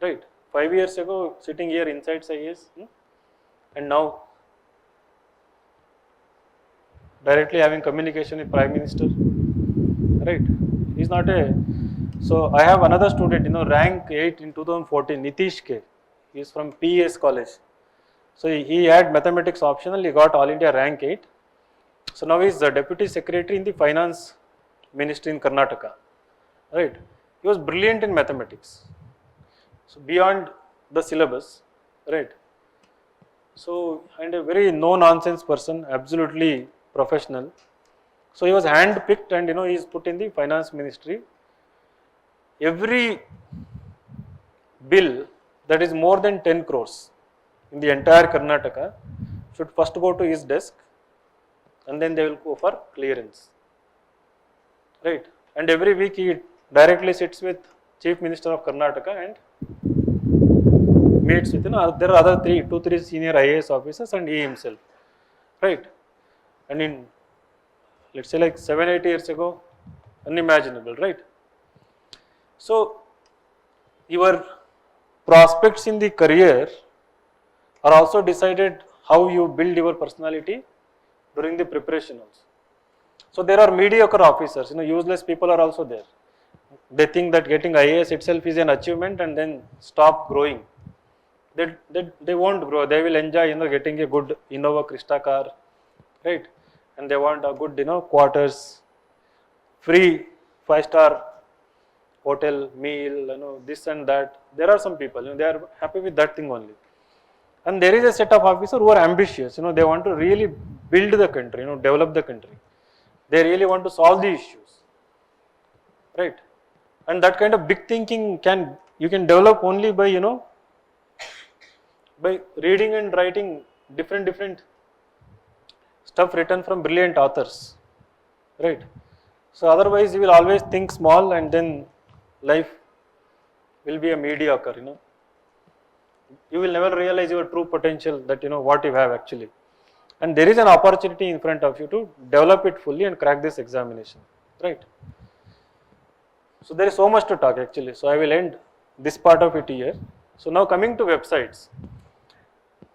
right? 5 years ago, sitting here inside IAS, and now directly having communication with Prime Minister, right? He's not a. So I have another student, rank 8 in 2014, Nitish K. He is from PES college. So he had mathematics optional. He got All India rank 8. So now he is the deputy secretary in the finance ministry in Karnataka, right? He was brilliant in mathematics. So beyond the syllabus, right? So, and a very no nonsense person, absolutely professional. So he was hand picked, and he is put in the finance ministry. Every bill that is more than 10 crores in the entire Karnataka should first go to his desk, and then they will go for clearance, right? And every week he directly sits with Chief Minister of Karnataka and meets with, there are other two, three senior IAS officers and he himself, right? And in, let's say like 7, 8 years ago, unimaginable, right? So your prospects in the career are also decided how you build your personality during the preparation also. So there are mediocre officers, useless people are also there. They think that getting IAS itself is an achievement and then stop growing. They won't grow. They will enjoy, getting a good Innova Krista car, right? And they want a good, quarters, free 5-star hotel meal, this and that. There are some people, they are happy with that thing only. And there is a set of officers who are ambitious, they want to really build the country, develop the country. They really want to solve the issues, right? And that kind of big thinking you can develop only by, by reading and writing different stuff written from brilliant authors, right? So otherwise you will always think small and then life will be a mediocre, You will never realize your true potential, that what you have actually. And there is an opportunity in front of you to develop it fully and crack this examination, right? So there is so much to talk actually. So I will end this part of it here. So now coming to websites,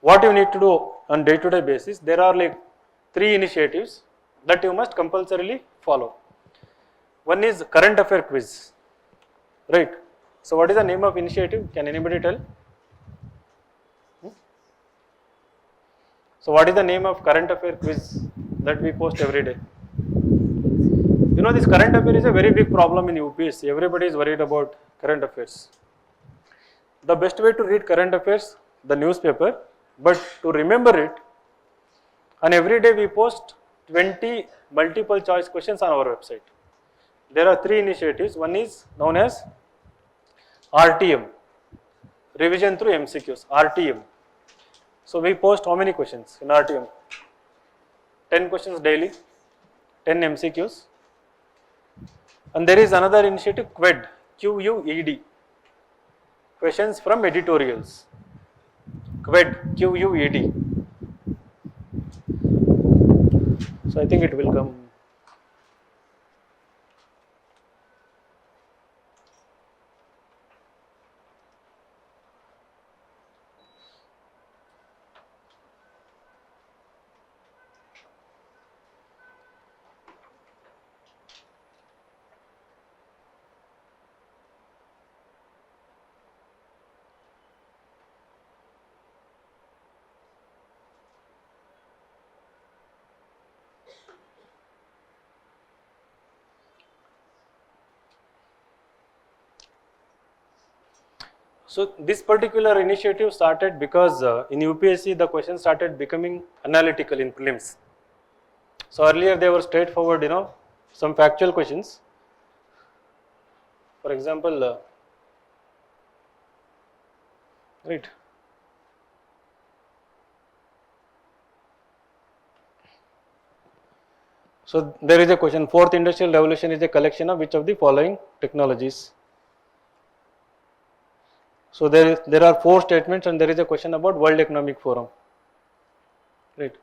what you need to do on day-to-day basis, there are like 3 initiatives that you must compulsorily follow. One is current affair quiz, right? So what is the name of initiative? Can anybody tell? So what is the name of current affair quiz that we post every day? This current affair is a very big problem in UPSC. Everybody is worried about current affairs. The best way to read current affairs, the newspaper, but to remember it, and every day we post 20 multiple choice questions on our website. There are 3 initiatives. One is known as RTM, revision through MCQs, RTM. So we post how many questions in RTM? 10 questions daily, 10 MCQs. And there is another initiative, QED, QUED, questions from editorials. QED, QUED. So I think it will come. So this particular initiative started because in UPSC the questions started becoming analytical in prelims. So earlier they were straightforward, some factual questions. For example, right. So there is a question, 4th industrial revolution is a collection of which of the following technologies? So there are 4 statements and there is a question about World Economic Forum. right?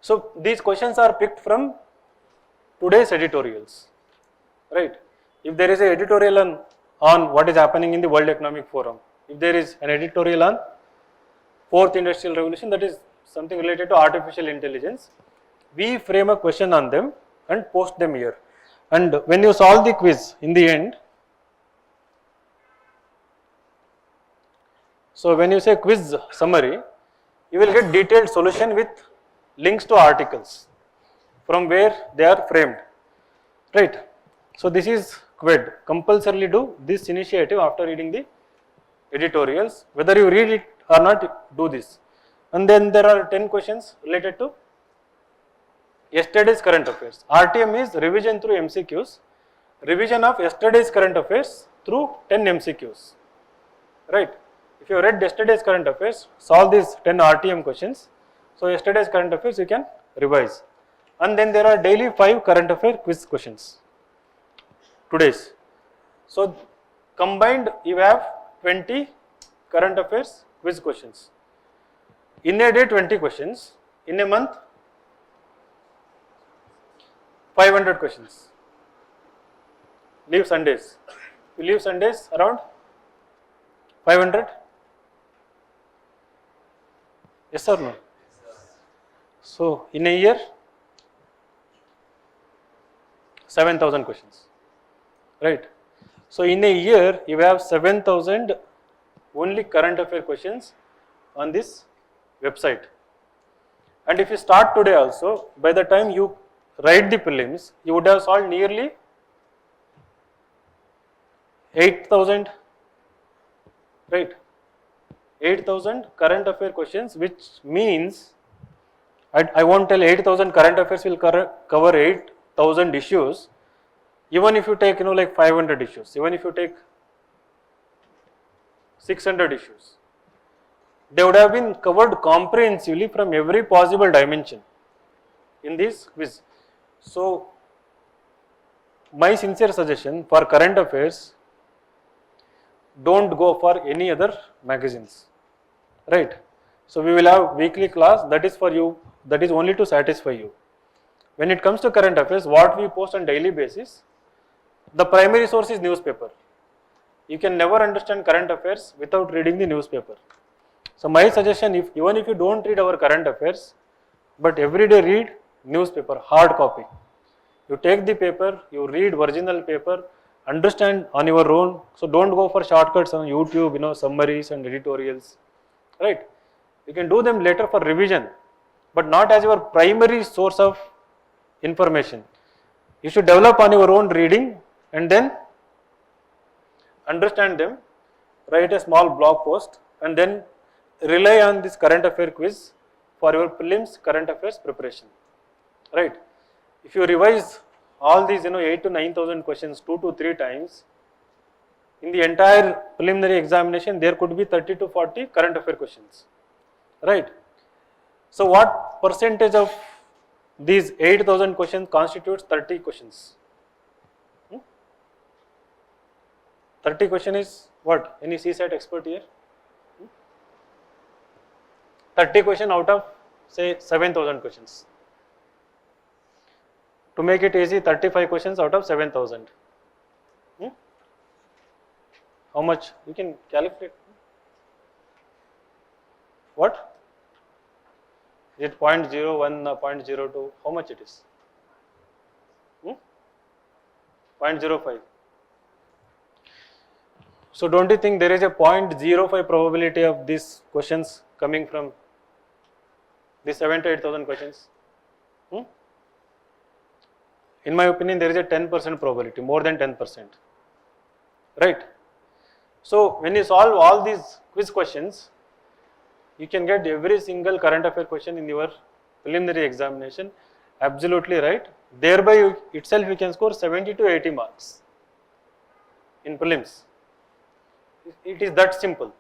So these questions are picked from today's editorials, right? If there is an editorial on what is happening in the World Economic Forum, if there is an editorial on fourth industrial revolution, that is something related to artificial intelligence, we frame a question on them and post them here. And when you solve the quiz in the end, so when you say quiz summary, you will get detailed solution with links to articles from where they are framed, right? So this is QUED. Compulsorily do this initiative after reading the editorials, whether you read it or not, do this. And then there are 10 questions related to yesterday's current affairs. RTM is revision through MCQs, revision of yesterday's current affairs through 10 MCQs, right? If you read yesterday's current affairs, solve these 10 RTM questions. So yesterday's current affairs you can revise. And then there are daily 5 current affair quiz questions, today's. So combined you have 20 current affairs quiz questions. In a day 20 questions, in a month 500 questions. Leave Sundays. You leave Sundays around 500? Yes or no? So in a year 7,000 questions, right? So in a year you have 7,000 only current affair questions on this website. And if you start today also, by the time you write the prelims, you would have solved nearly 8,000, right? 8,000 current affair questions, which means I won't tell 8,000 current affairs will cover 8,000 issues. Even if you take like 500 issues, even if you take 600 issues, they would have been covered comprehensively from every possible dimension in this quiz. So my sincere suggestion for current affairs, don't go for any other magazines, right? So we will have weekly class, that is for you, that is only to satisfy you. When it comes to current affairs, what we post on daily basis, the primary source is newspaper. You can never understand current affairs without reading the newspaper. So my suggestion, even if you don't read our current affairs, but every day read newspaper, hard copy. You take the paper, you read original paper, understand on your own. So don't go for shortcuts on YouTube, summaries and editorials, right? You can do them later for revision, but not as your primary source of information. You should develop on your own reading and then understand them, write a small blog post, and then rely on this current affair quiz for your prelims current affairs preparation, right? If you revise all these 8 to 9,000 questions 2 to 3 times, in the entire preliminary examination there could be 30 to 40 current affair questions, right? So what percentage of these 8,000 questions constitutes 30 questions? 30 question is what? Any CSAT expert here? 30 question out of say 7,000 questions. To make it easy, 35 questions out of 7,000. How much? You can calculate. What? Is it 0.01 or 0.02? How much it is? 0.05. So don't you think there is a 0.05 probability of these questions coming from these 7 to 8,000 questions? In my opinion, there is a 10% probability, more than 10%, right? So when you solve all these quiz questions, you can get every single current affair question in your preliminary examination absolutely right. Thereby itself you can score 70 to 80 marks in prelims. It is that simple.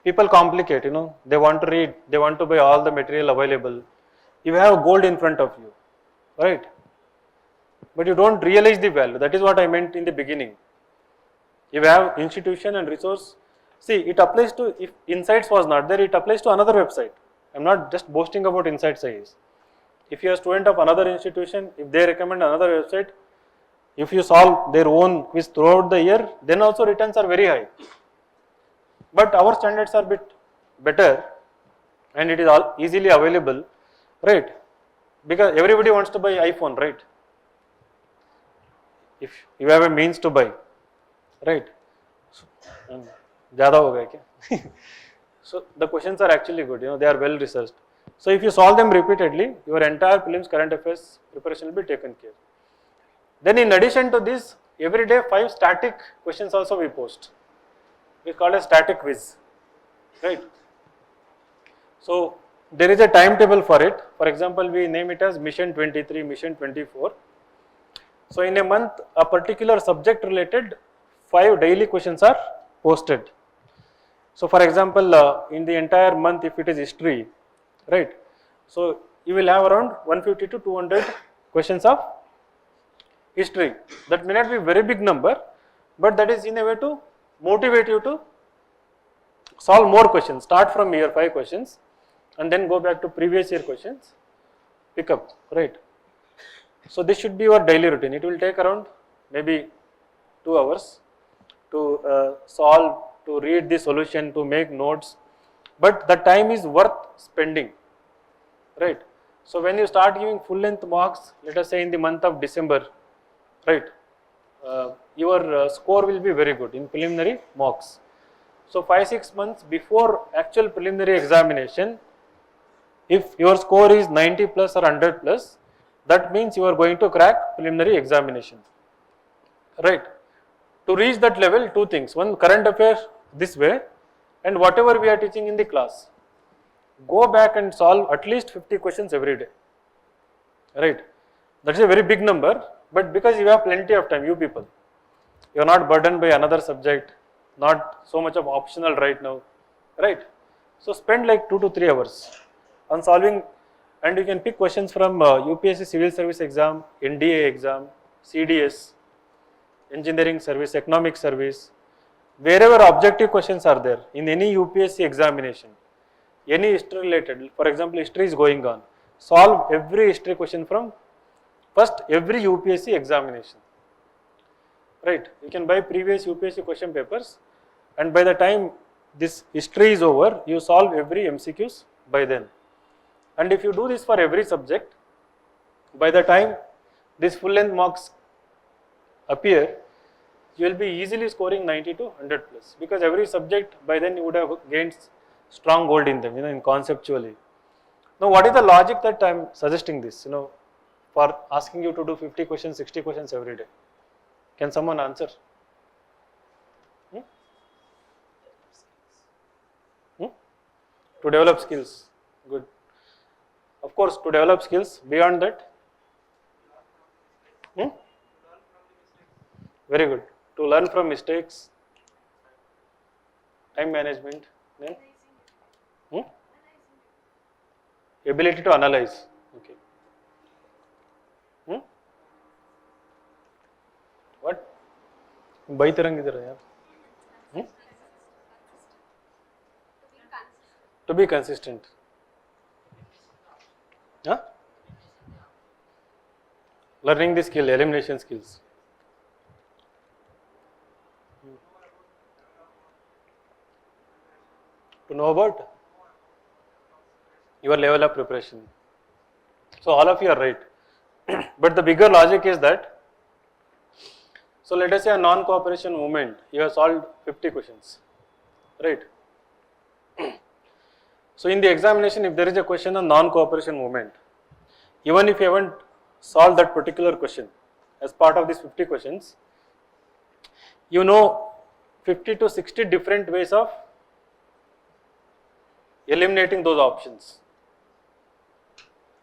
People complicate, they want to read, they want to buy all the material available. You have gold in front of you, right? But you don't realize the value. That is what I meant in the beginning. You have institution and resource. See, it applies to, if Insights was not there, it applies to another website I'm not just boasting about inside IAS. If you are a student of another institution, if they recommend another website, if you solve their own quiz throughout the year, then also returns are very high. But our standards are bit better and it is all easily available, right? Because everybody wants to buy iPhone, right? If you have a means to buy, right? ज़्यादा हो गया क्या? So the questions are actually good, they are well researched. So if you solve them repeatedly, your entire prelims current affairs preparation will be taken care. Then in addition to this, every day 5 static questions also we post. We call it static quiz, right? So there is a timetable for it. For example, we name it as mission 23, mission 24. So in a month, a particular subject related 5 daily questions are posted. So for example, in the entire month, if it is history, right? So you will have around 150 to 200 questions of history. That may not be a very big number, but that is in a way to motivate you to solve more questions. Start from year 5 questions and then go back to previous year questions, pick up, right? So this should be your daily routine. It will take around maybe 2 hours to solve, to read the solution, to make notes, but the time is worth spending, right? So when you start giving full length marks, let us say in the month of December, right, your score will be very good in preliminary mocks. So 5-6 months before actual preliminary examination, if your score is 90 plus or 100 plus, that means you are going to crack preliminary examination, right? To reach that level, 2 things. One, current affairs this way, and whatever we are teaching in the class, go back and solve at least 50 questions every day, right? That is a very big number, but because you have plenty of time, you people, you are not burdened by another subject, not so much of optional right now, right? So spend like 2 to 3 hours on solving, and you can pick questions from UPSC civil service exam, NDA exam, CDS, engineering service, economic service, wherever objective questions are there in any UPSC examination, any history related, for example, history is going on, solve every history question from first every UPSC examination, right? You can buy previous UPSC question papers, and by the time this history is over, you solve every MCQs by then. And if you do this for every subject, by the time this full length marks appear, you will be easily scoring 90 to 100 plus, because every subject by then you would have gained strong hold in them, in conceptually. Now what is the logic that I am suggesting this, for asking you to do 50 questions, 60 questions every day? Can someone answer? To develop skills, good. Of course, to develop skills, beyond that, very good. To learn from mistakes, time management, then ability to analyze, okay. What? Baitarang idhar hai yaar. To be consistent. Huh? Learning the skill, elimination skills. To know about your level of preparation. So all of you are right. But the bigger logic is that, so let us say a non-cooperation movement, you have solved 50 questions, right? So in the examination, if there is a question on non-cooperation movement, even if you haven't solved that particular question as part of these 50 questions, 50 to 60 different ways of eliminating those options,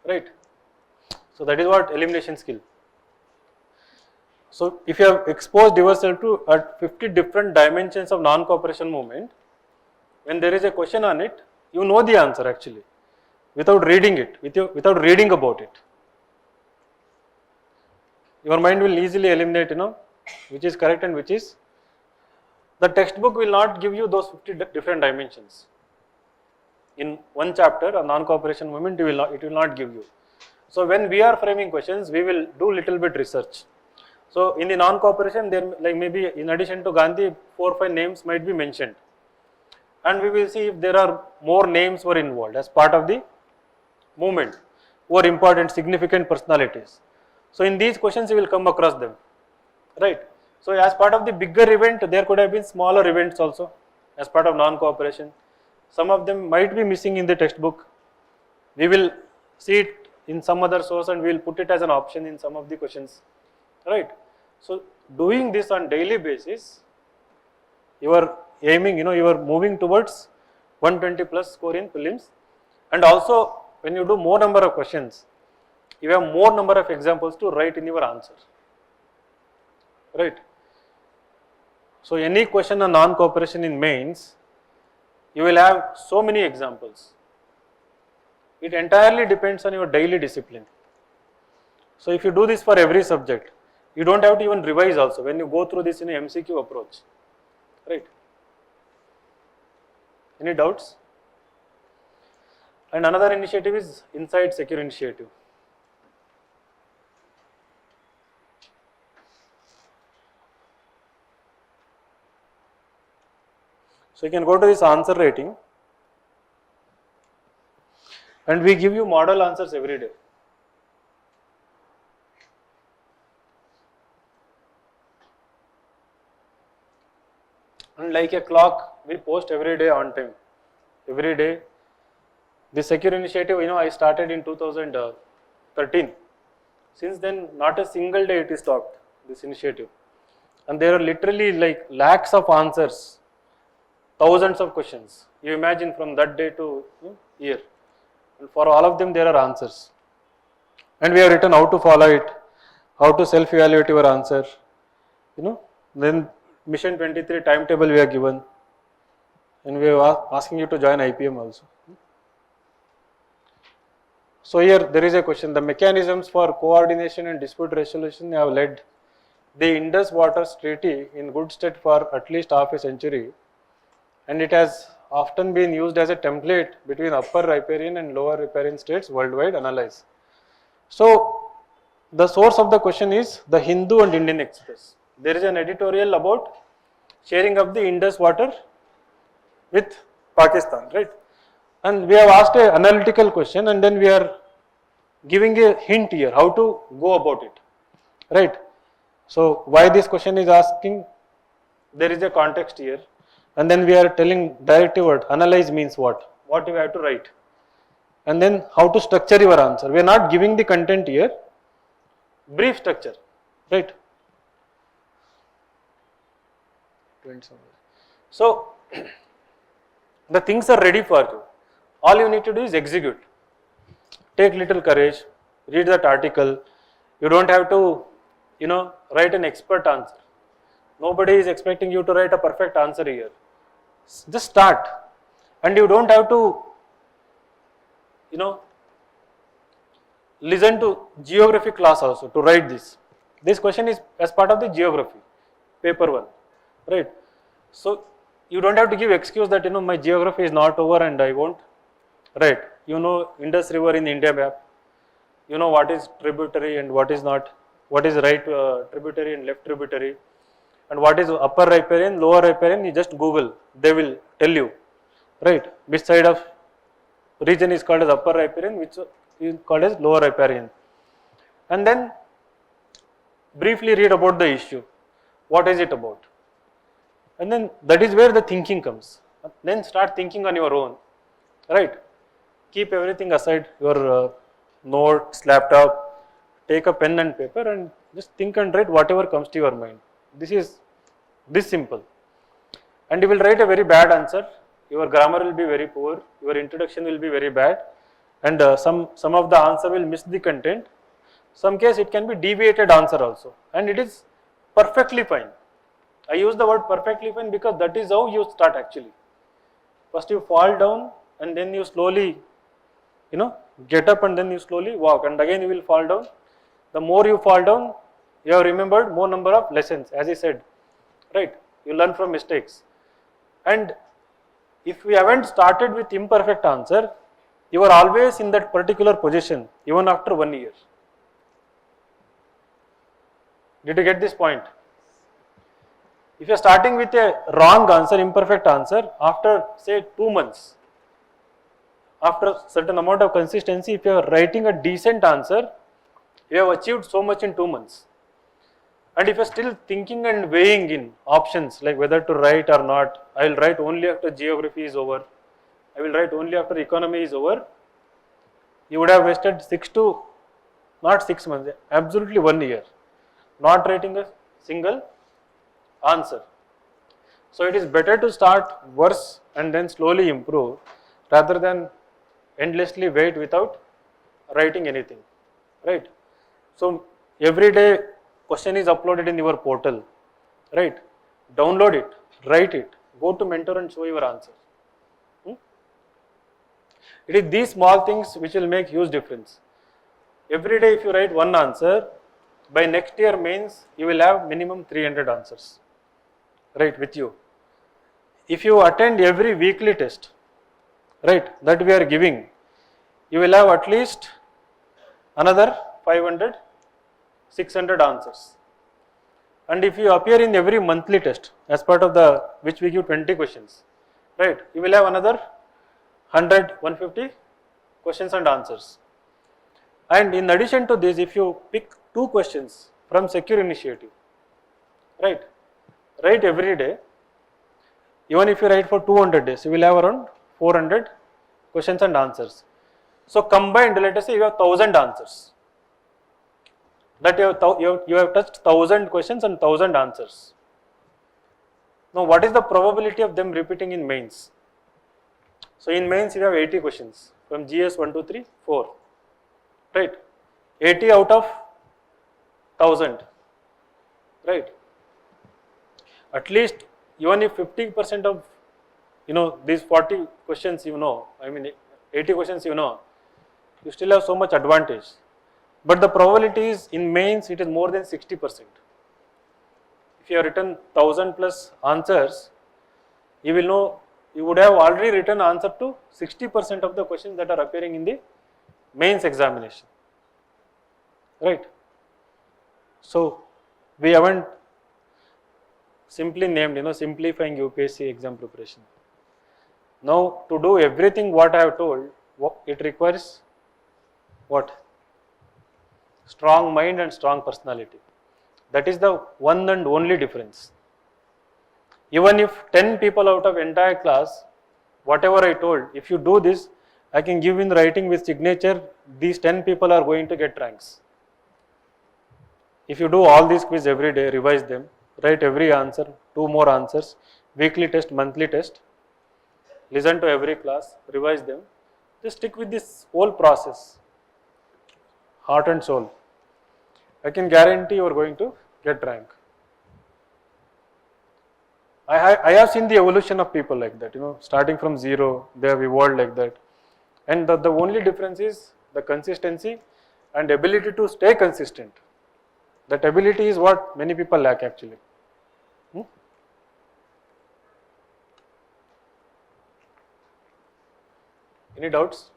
right? So that is what elimination skill. So if you have exposed yourself to 50 different dimensions of non-cooperation movement, when there is a question on it, you know the answer actually, without reading it, without reading about it. Your mind will easily eliminate, which is correct and which is. The textbook will not give you those 50 different dimensions. in one chapter, a non-cooperation movement, it will not give you. So when we are framing questions, we will do little bit research. So in the non-cooperation, there like maybe in addition to Gandhi, 4 or 5 names might be mentioned, and we will see if there are more names were involved as part of the movement, or important significant personalities. So in these questions you will come across them, right? So as part of the bigger event, there could have been smaller events also as part of non-cooperation. Some of them might be missing in the textbook. We will see it in some other source and we will put it as an option in some of the questions, right? So doing this on daily basis, you are aiming, you are moving towards 120 plus score in prelims, and also when you do more number of questions, you have more number of examples to write in your answer, right? So any question on non-cooperation in mains, you will have so many examples. It entirely depends on your daily discipline. So if you do this for every subject, you don't have to even revise also when you go through this in an MCQ approach, right? Any doubts? And another initiative is Inside Secure initiative. So you can go to this answer rating, and we give you model answers every day. And like a clock, we post every day on time. Every day. This secure initiative, I started in 2013. Since then, not a single day it is stopped, this initiative. And there are literally like lakhs of answers, thousands of questions. You imagine from that day to year. And for all of them, there are answers. And we have written how to follow it, how to self-evaluate your answer. Then Mission 23 timetable we are given, and we are asking you to join IPM also. So here there is a question: the mechanisms for coordination and dispute resolution have led the Indus Waters Treaty in good state for at least half a century, and it has often been used as a template between upper riparian and lower riparian states worldwide. Analyze. So the source of the question is the Hindu and Indian Express. There is an editorial about sharing of the Indus water with Pakistan, right? And we have asked an analytical question, and then we are giving a hint here how to go about it, right? So why this question is asking, there is a context here, and then we are telling directive word, analyze means what you have to write, and then how to structure your answer. We are not giving the content here, brief structure, right? So the things are ready for you. All you need to do is execute. Take little courage, read that article. You don't have to, write an expert answer. Nobody is expecting you to write a perfect answer here. Just start. And you don't have to, listen to geography class also to write this. This question is as part of the geography, paper 1. Right. So you don't have to give excuse that my geography is not over and I won't. Right. Indus River in India map. What is tributary and what is not. What is right tributary and left tributary. And what is upper riparian, lower riparian. You just Google. They will tell you. Right. Which side of region is called as upper riparian, which is called as lower riparian. And then briefly read about the issue. What is it about? And then that is where the thinking comes. Then start thinking on your own, right? Keep everything aside, your notes, laptop, take a pen and paper and just think and write whatever comes to your mind. This is this simple. And you will write a very bad answer, your grammar will be very poor, your introduction will be very bad, and some of the answer will miss the content. Some case it can be deviated answer also, and it is perfectly fine. I use the word perfectly fine because that is how you start actually. First you fall down and then you slowly, get up and then you slowly walk and again you will fall down. The more you fall down, you have remembered more number of lessons, as I said, right? You learn from mistakes. And if we haven't started with imperfect answer, you are always in that particular position even after 1 year. Did you get this point? If you are starting with a wrong answer, imperfect answer, after say 2 months, after a certain amount of consistency, if you are writing a decent answer, you have achieved so much in 2 months. And if you are still thinking and weighing in options like whether to write or not, I will write only after geography is over, I will write only after economy is over, you would have wasted 6 months, absolutely 1 year, not writing a single answer. So it is better to start worse and then slowly improve rather than endlessly wait without writing anything, right? So every day question is uploaded in your portal, right? Download it, write it, go to mentor and show your answer. It is these small things which will make huge difference. Every day if you write one answer, by next year mains you will have minimum 300 answers, right, with you. If you attend every weekly test, right, that we are giving, you will have at least another 500, 600 answers. And if you appear in every monthly test as part of the, which we give 20 questions, right, you will have another 100, 150 questions and answers. And in addition to this, if you pick 2 questions from Secure Initiative, right, write every day, even if you write for 200 days, you will have around 400 questions and answers. So combined, let us say you have 1000 answers. That you have touched 1000 questions and 1000 answers. Now what is the probability of them repeating in mains? So in mains you have 80 questions from GS 1, 2, 3, 4, right? 80 out of 1000, right? At least even if 50% of these 40 questions I mean 80 questions you still have so much advantage. But the probability is in mains it is more than 60%. If you have written 1000 plus answers, you will know you would have already written answer to 60% of the questions that are appearing in the mains examination, right? So we haven't simply named simplifying UPSC exam preparation. Now to do everything what I have told, it requires what? Strong mind and strong personality. That is the one and only difference. Even if 10 people out of entire class, whatever I told, if you do this, I can give in writing with signature, these 10 people are going to get ranks. If you do all these quiz every day, revise them, write every answer, 2 more answers, weekly test, monthly test, listen to every class, revise them, just stick with this whole process, heart and soul. I can guarantee you are going to get rank. I have seen the evolution of people like that, starting from zero, they have evolved like that. And the only difference is the consistency and ability to stay consistent. That ability is what many people lack actually. Any doubts?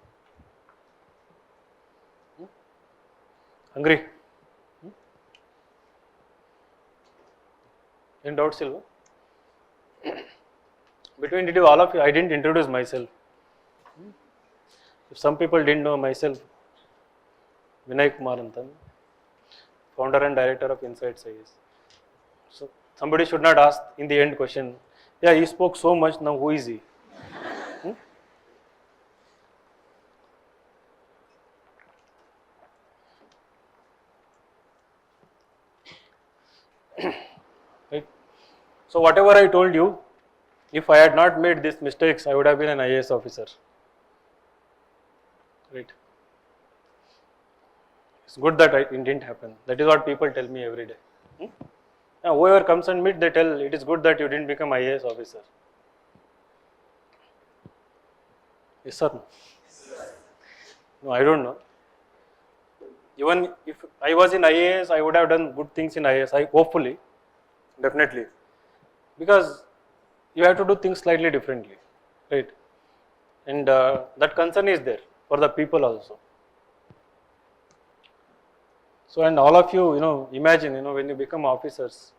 Hungry? Any doubts, Silva? Between did all of you, I didn't introduce myself. If some people didn't know myself, Vinay Kumar Antan, founder and director of Insights IAS. So somebody should not ask in the end question, yeah, he spoke so much, now who is he? Right? So whatever I told you, if I had not made these mistakes, I would have been an IAS officer. Right? It's good that it didn't happen. That is what people tell me every day. Now, whoever comes and meet, they tell it is good that you didn't become IAS officer. Yes or no? No, I don't know. Even if I was in IAS, I would have done good things in IAS, hopefully, definitely. Because you have to do things slightly differently. right? And that concern is there for the people also. So, and all of you, imagine, when you become officers.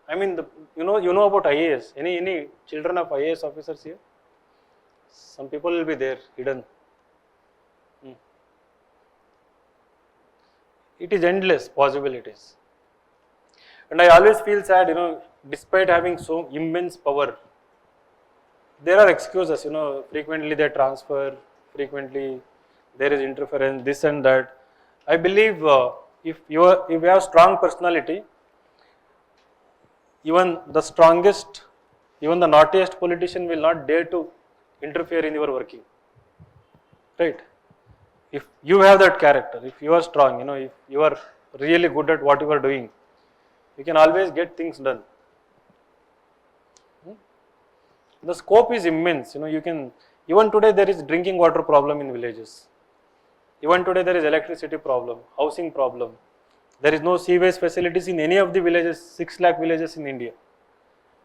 I mean, you know about IAS. Any children of IAS officers here? Some people will be there hidden. It is endless possibilities. And I always feel sad, despite having so immense power, there are excuses, frequently they transfer, frequently there is interference, this and that. I believe if you have strong personality, even the strongest, even the naughtiest politician will not dare to interfere in your working, right? If you have that character, if you are strong, if you are really good at what you are doing, you can always get things done. The scope is immense, you can, even today there is drinking water problem in villages. Even today there is electricity problem, housing problem. There is no sewage facilities in any of the villages, 6 lakh villages in India.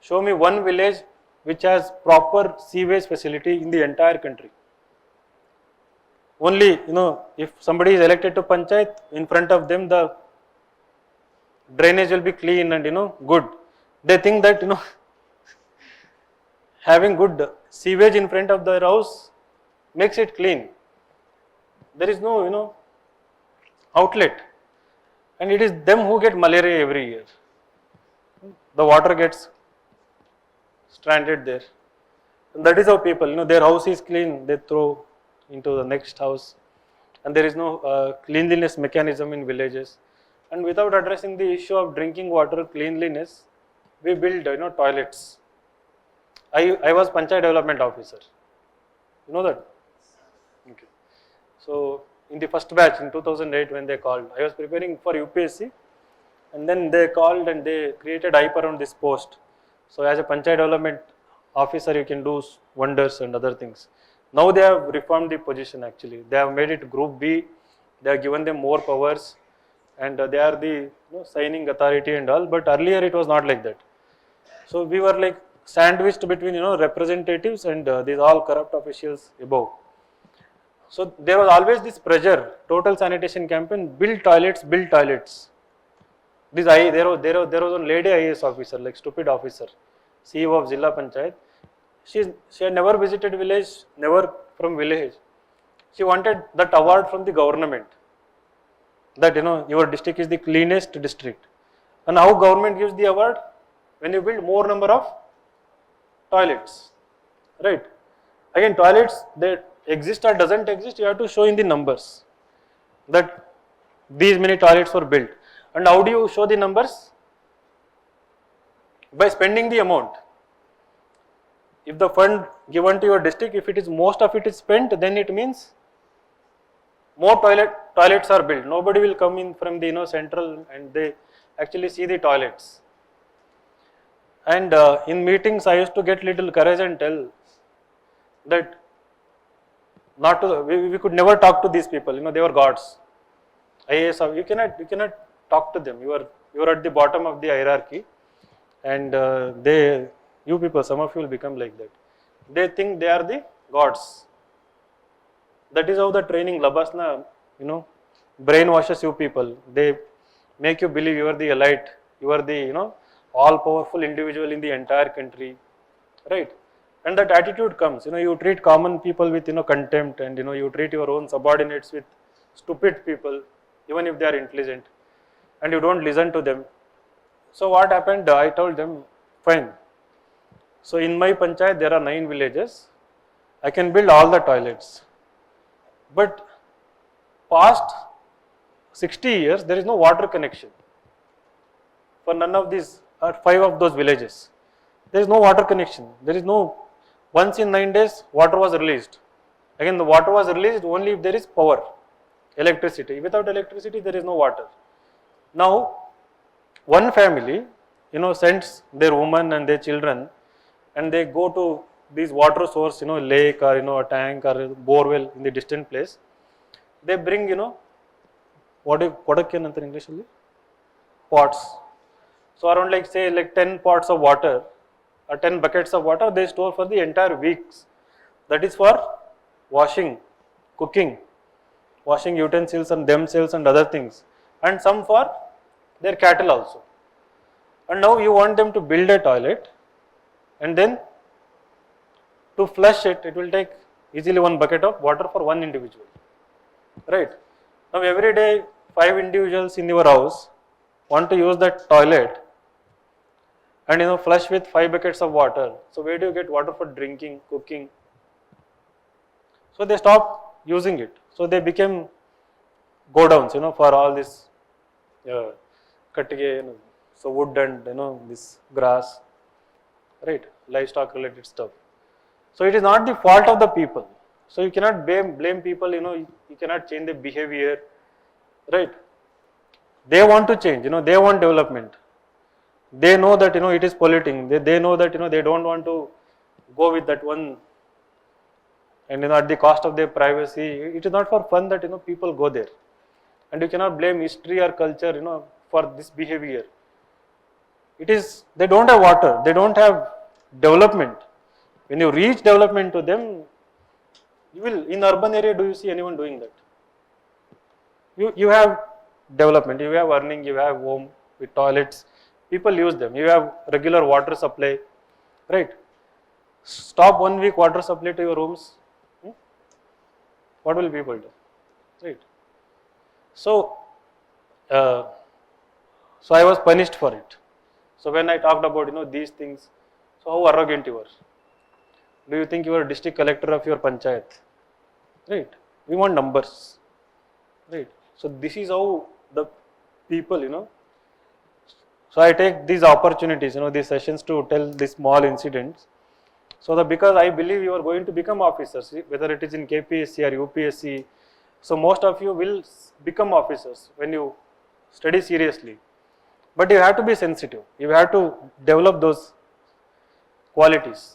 Show me one village which has proper sewage facility in the entire country. Only, if somebody is elected to panchayat, in front of them the drainage will be clean and good. They think that having good sewage in front of their house makes it clean. There is no outlet, and it is them who get malaria every year. The water gets stranded there, and that is how people, their house is clean, they throw into the next house, and there is no cleanliness mechanism in villages. And without addressing the issue of drinking water cleanliness, we build toilets. I was Panchayat Development Officer. You know that? Okay. So in the first batch in 2008 when they called, I was preparing for UPSC, and then they called and they created hype around this post. So as a Panchayat Development Officer, you can do wonders and other things. Now they have reformed the position actually. They have made it Group B. They have given them more powers, and they are the signing authority and all. But earlier it was not like that. So we were like sandwiched between representatives and these all corrupt officials above. So there was always this pressure, total sanitation campaign, build toilets, build toilets. There was one lady IAS officer, like stupid officer, CEO of Zilla Panchayat. She had never visited village, never from village. She wanted that award from the government, that your district is the cleanest district. And how government gives the award? When you build more number of toilets, right? Again, toilets, they exist or doesn't exist, you have to show in the numbers that these many toilets were built. And how do you show the numbers? By spending the amount. If the fund given to your district, if it is most of it is spent, then it means more toilets are built. Nobody will come in from the central and they actually see the toilets. And in meetings, I used to get little courage and tell that we could never talk to these people. They were gods. IAS, you cannot talk to them. You are at the bottom of the hierarchy, and you people, some of you will become like that. They think they are the gods. That is how the training Labasna, brainwashes you people. They make you believe you are the elite, you are the all-powerful individual in the entire country, right? And that attitude comes, you treat common people with contempt, and you treat your own subordinates with stupid people, even if they are intelligent, and you don't listen to them. So what happened? I told them, fine. So in my panchayat there are 9 villages. I can build all the toilets, but past 60 years there is no water connection for none of these 5 of those villages. There is no water connection. There is no, once in 9 days water was released. Again, the water was released only if there is power, electricity. Without electricity there is no water. Now one family sends their woman and their children, and they go to these water source, lake or a tank or a borewell in the distant place. They bring what can in English? Pots. So around like 10 pots of water, or 10 buckets of water they store for the entire weeks. That is for washing, cooking, washing utensils and themselves and other things, and some for their cattle also. And now you want them to build a toilet, and then to flush it, it will take easily 1 bucket of water for one individual, right? Now every day 5 individuals in your house want to use that toilet and flush with 5 buckets of water. So where do you get water for drinking, cooking? So they stop using it. So they became go downs, for all this kattige, so wood and this grass, right? Livestock related stuff. So it is not the fault of the people. So you cannot blame people. You cannot change their behavior, right? They want to change. They want development. They know that it is polluting. They know that they don't want to go with that one, and at the cost of their privacy. It is not for fun that people go there, and you cannot blame history or culture for this behavior. It is they don't have water. They don't have development. When you reach development to them, you will in urban area. Do you see anyone doing that? You have development. You have earning. You have home with toilets. People use them. You have regular water supply, right? Stop 1 week water supply to your rooms. What will people do, right? So I was punished for it. So when I talked about these things, so how arrogant you are. Do you think you are a district collector of your panchayat, right? We want numbers, right? So this is how the people. So I take these opportunities, these sessions to tell these small incidents. So that because I believe you are going to become officers, whether it is in KPSC or UPSC. So most of you will become officers when you study seriously. But you have to be sensitive. You have to develop those qualities.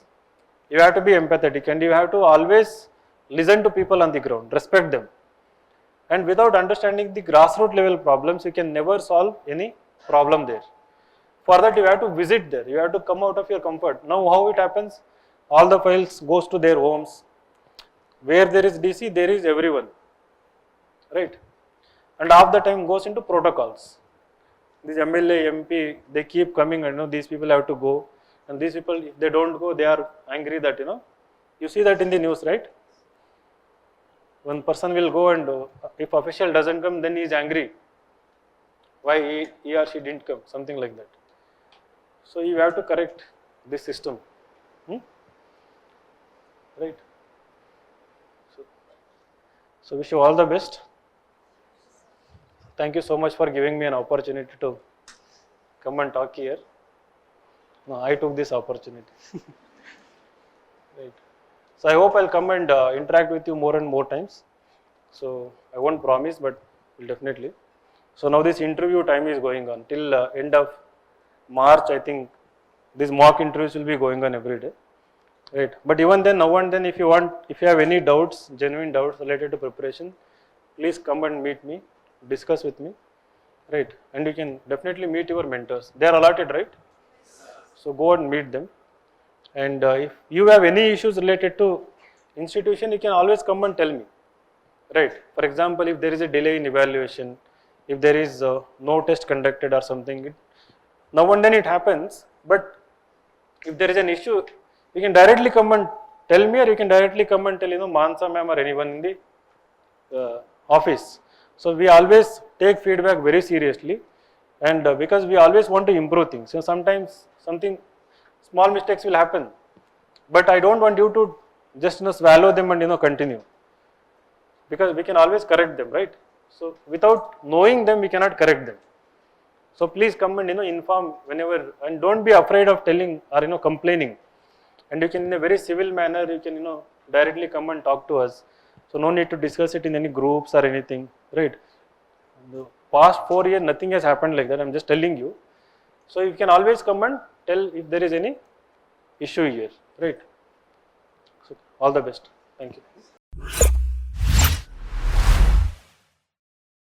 You have to be empathetic, and you have to always listen to people on the ground, respect them. And without understanding the grassroots level problems, you can never solve any problem there. For that you have to visit there, you have to come out of your comfort. Now how it happens? All the files goes to their homes. Where there is DC, there is everyone, right? And half the time goes into protocols. These MLA, MP, they keep coming and these people have to go. And these people, if they don't go, they are angry that, you see that in the news, right? One person will go and if official doesn't come, then he is angry. Why he or she didn't come, something like that. So you have to correct this system, right? So wish you all the best. Thank you so much for giving me an opportunity to come and talk here. No, I took this opportunity. Right. So I hope I'll come and interact with you more and more times. So I won't promise, but will definitely. So now this interview time is going on till end of March. I think these mock interviews will be going on every day, right? But even then, now and then, if you have any doubts, genuine doubts related to preparation, please come and meet me, discuss with me, right? And you can definitely meet your mentors. They are allotted, right? So go and meet them. And if you have any issues related to institution, you can always come and tell me, right? For example, if there is a delay in evaluation, if there is no test conducted or something, now and then it happens. But if there is an issue, you can directly come and tell me, or you can directly come and tell Mansa ma'am or anyone in the office. So we always take feedback very seriously, and because we always want to improve things. So sometimes something small mistakes will happen, but I don't want you to just swallow them and continue, because we can always correct them, right? So without knowing them, we cannot correct them. So please come and inform whenever, and don't be afraid of telling or complaining. And you can in a very civil manner, you can directly come and talk to us. So no need to discuss it in any groups or anything, right? The past 4 years, nothing has happened like that. I'm just telling you. So you can always come and tell if there is any issue here, right? So all the best. Thank you.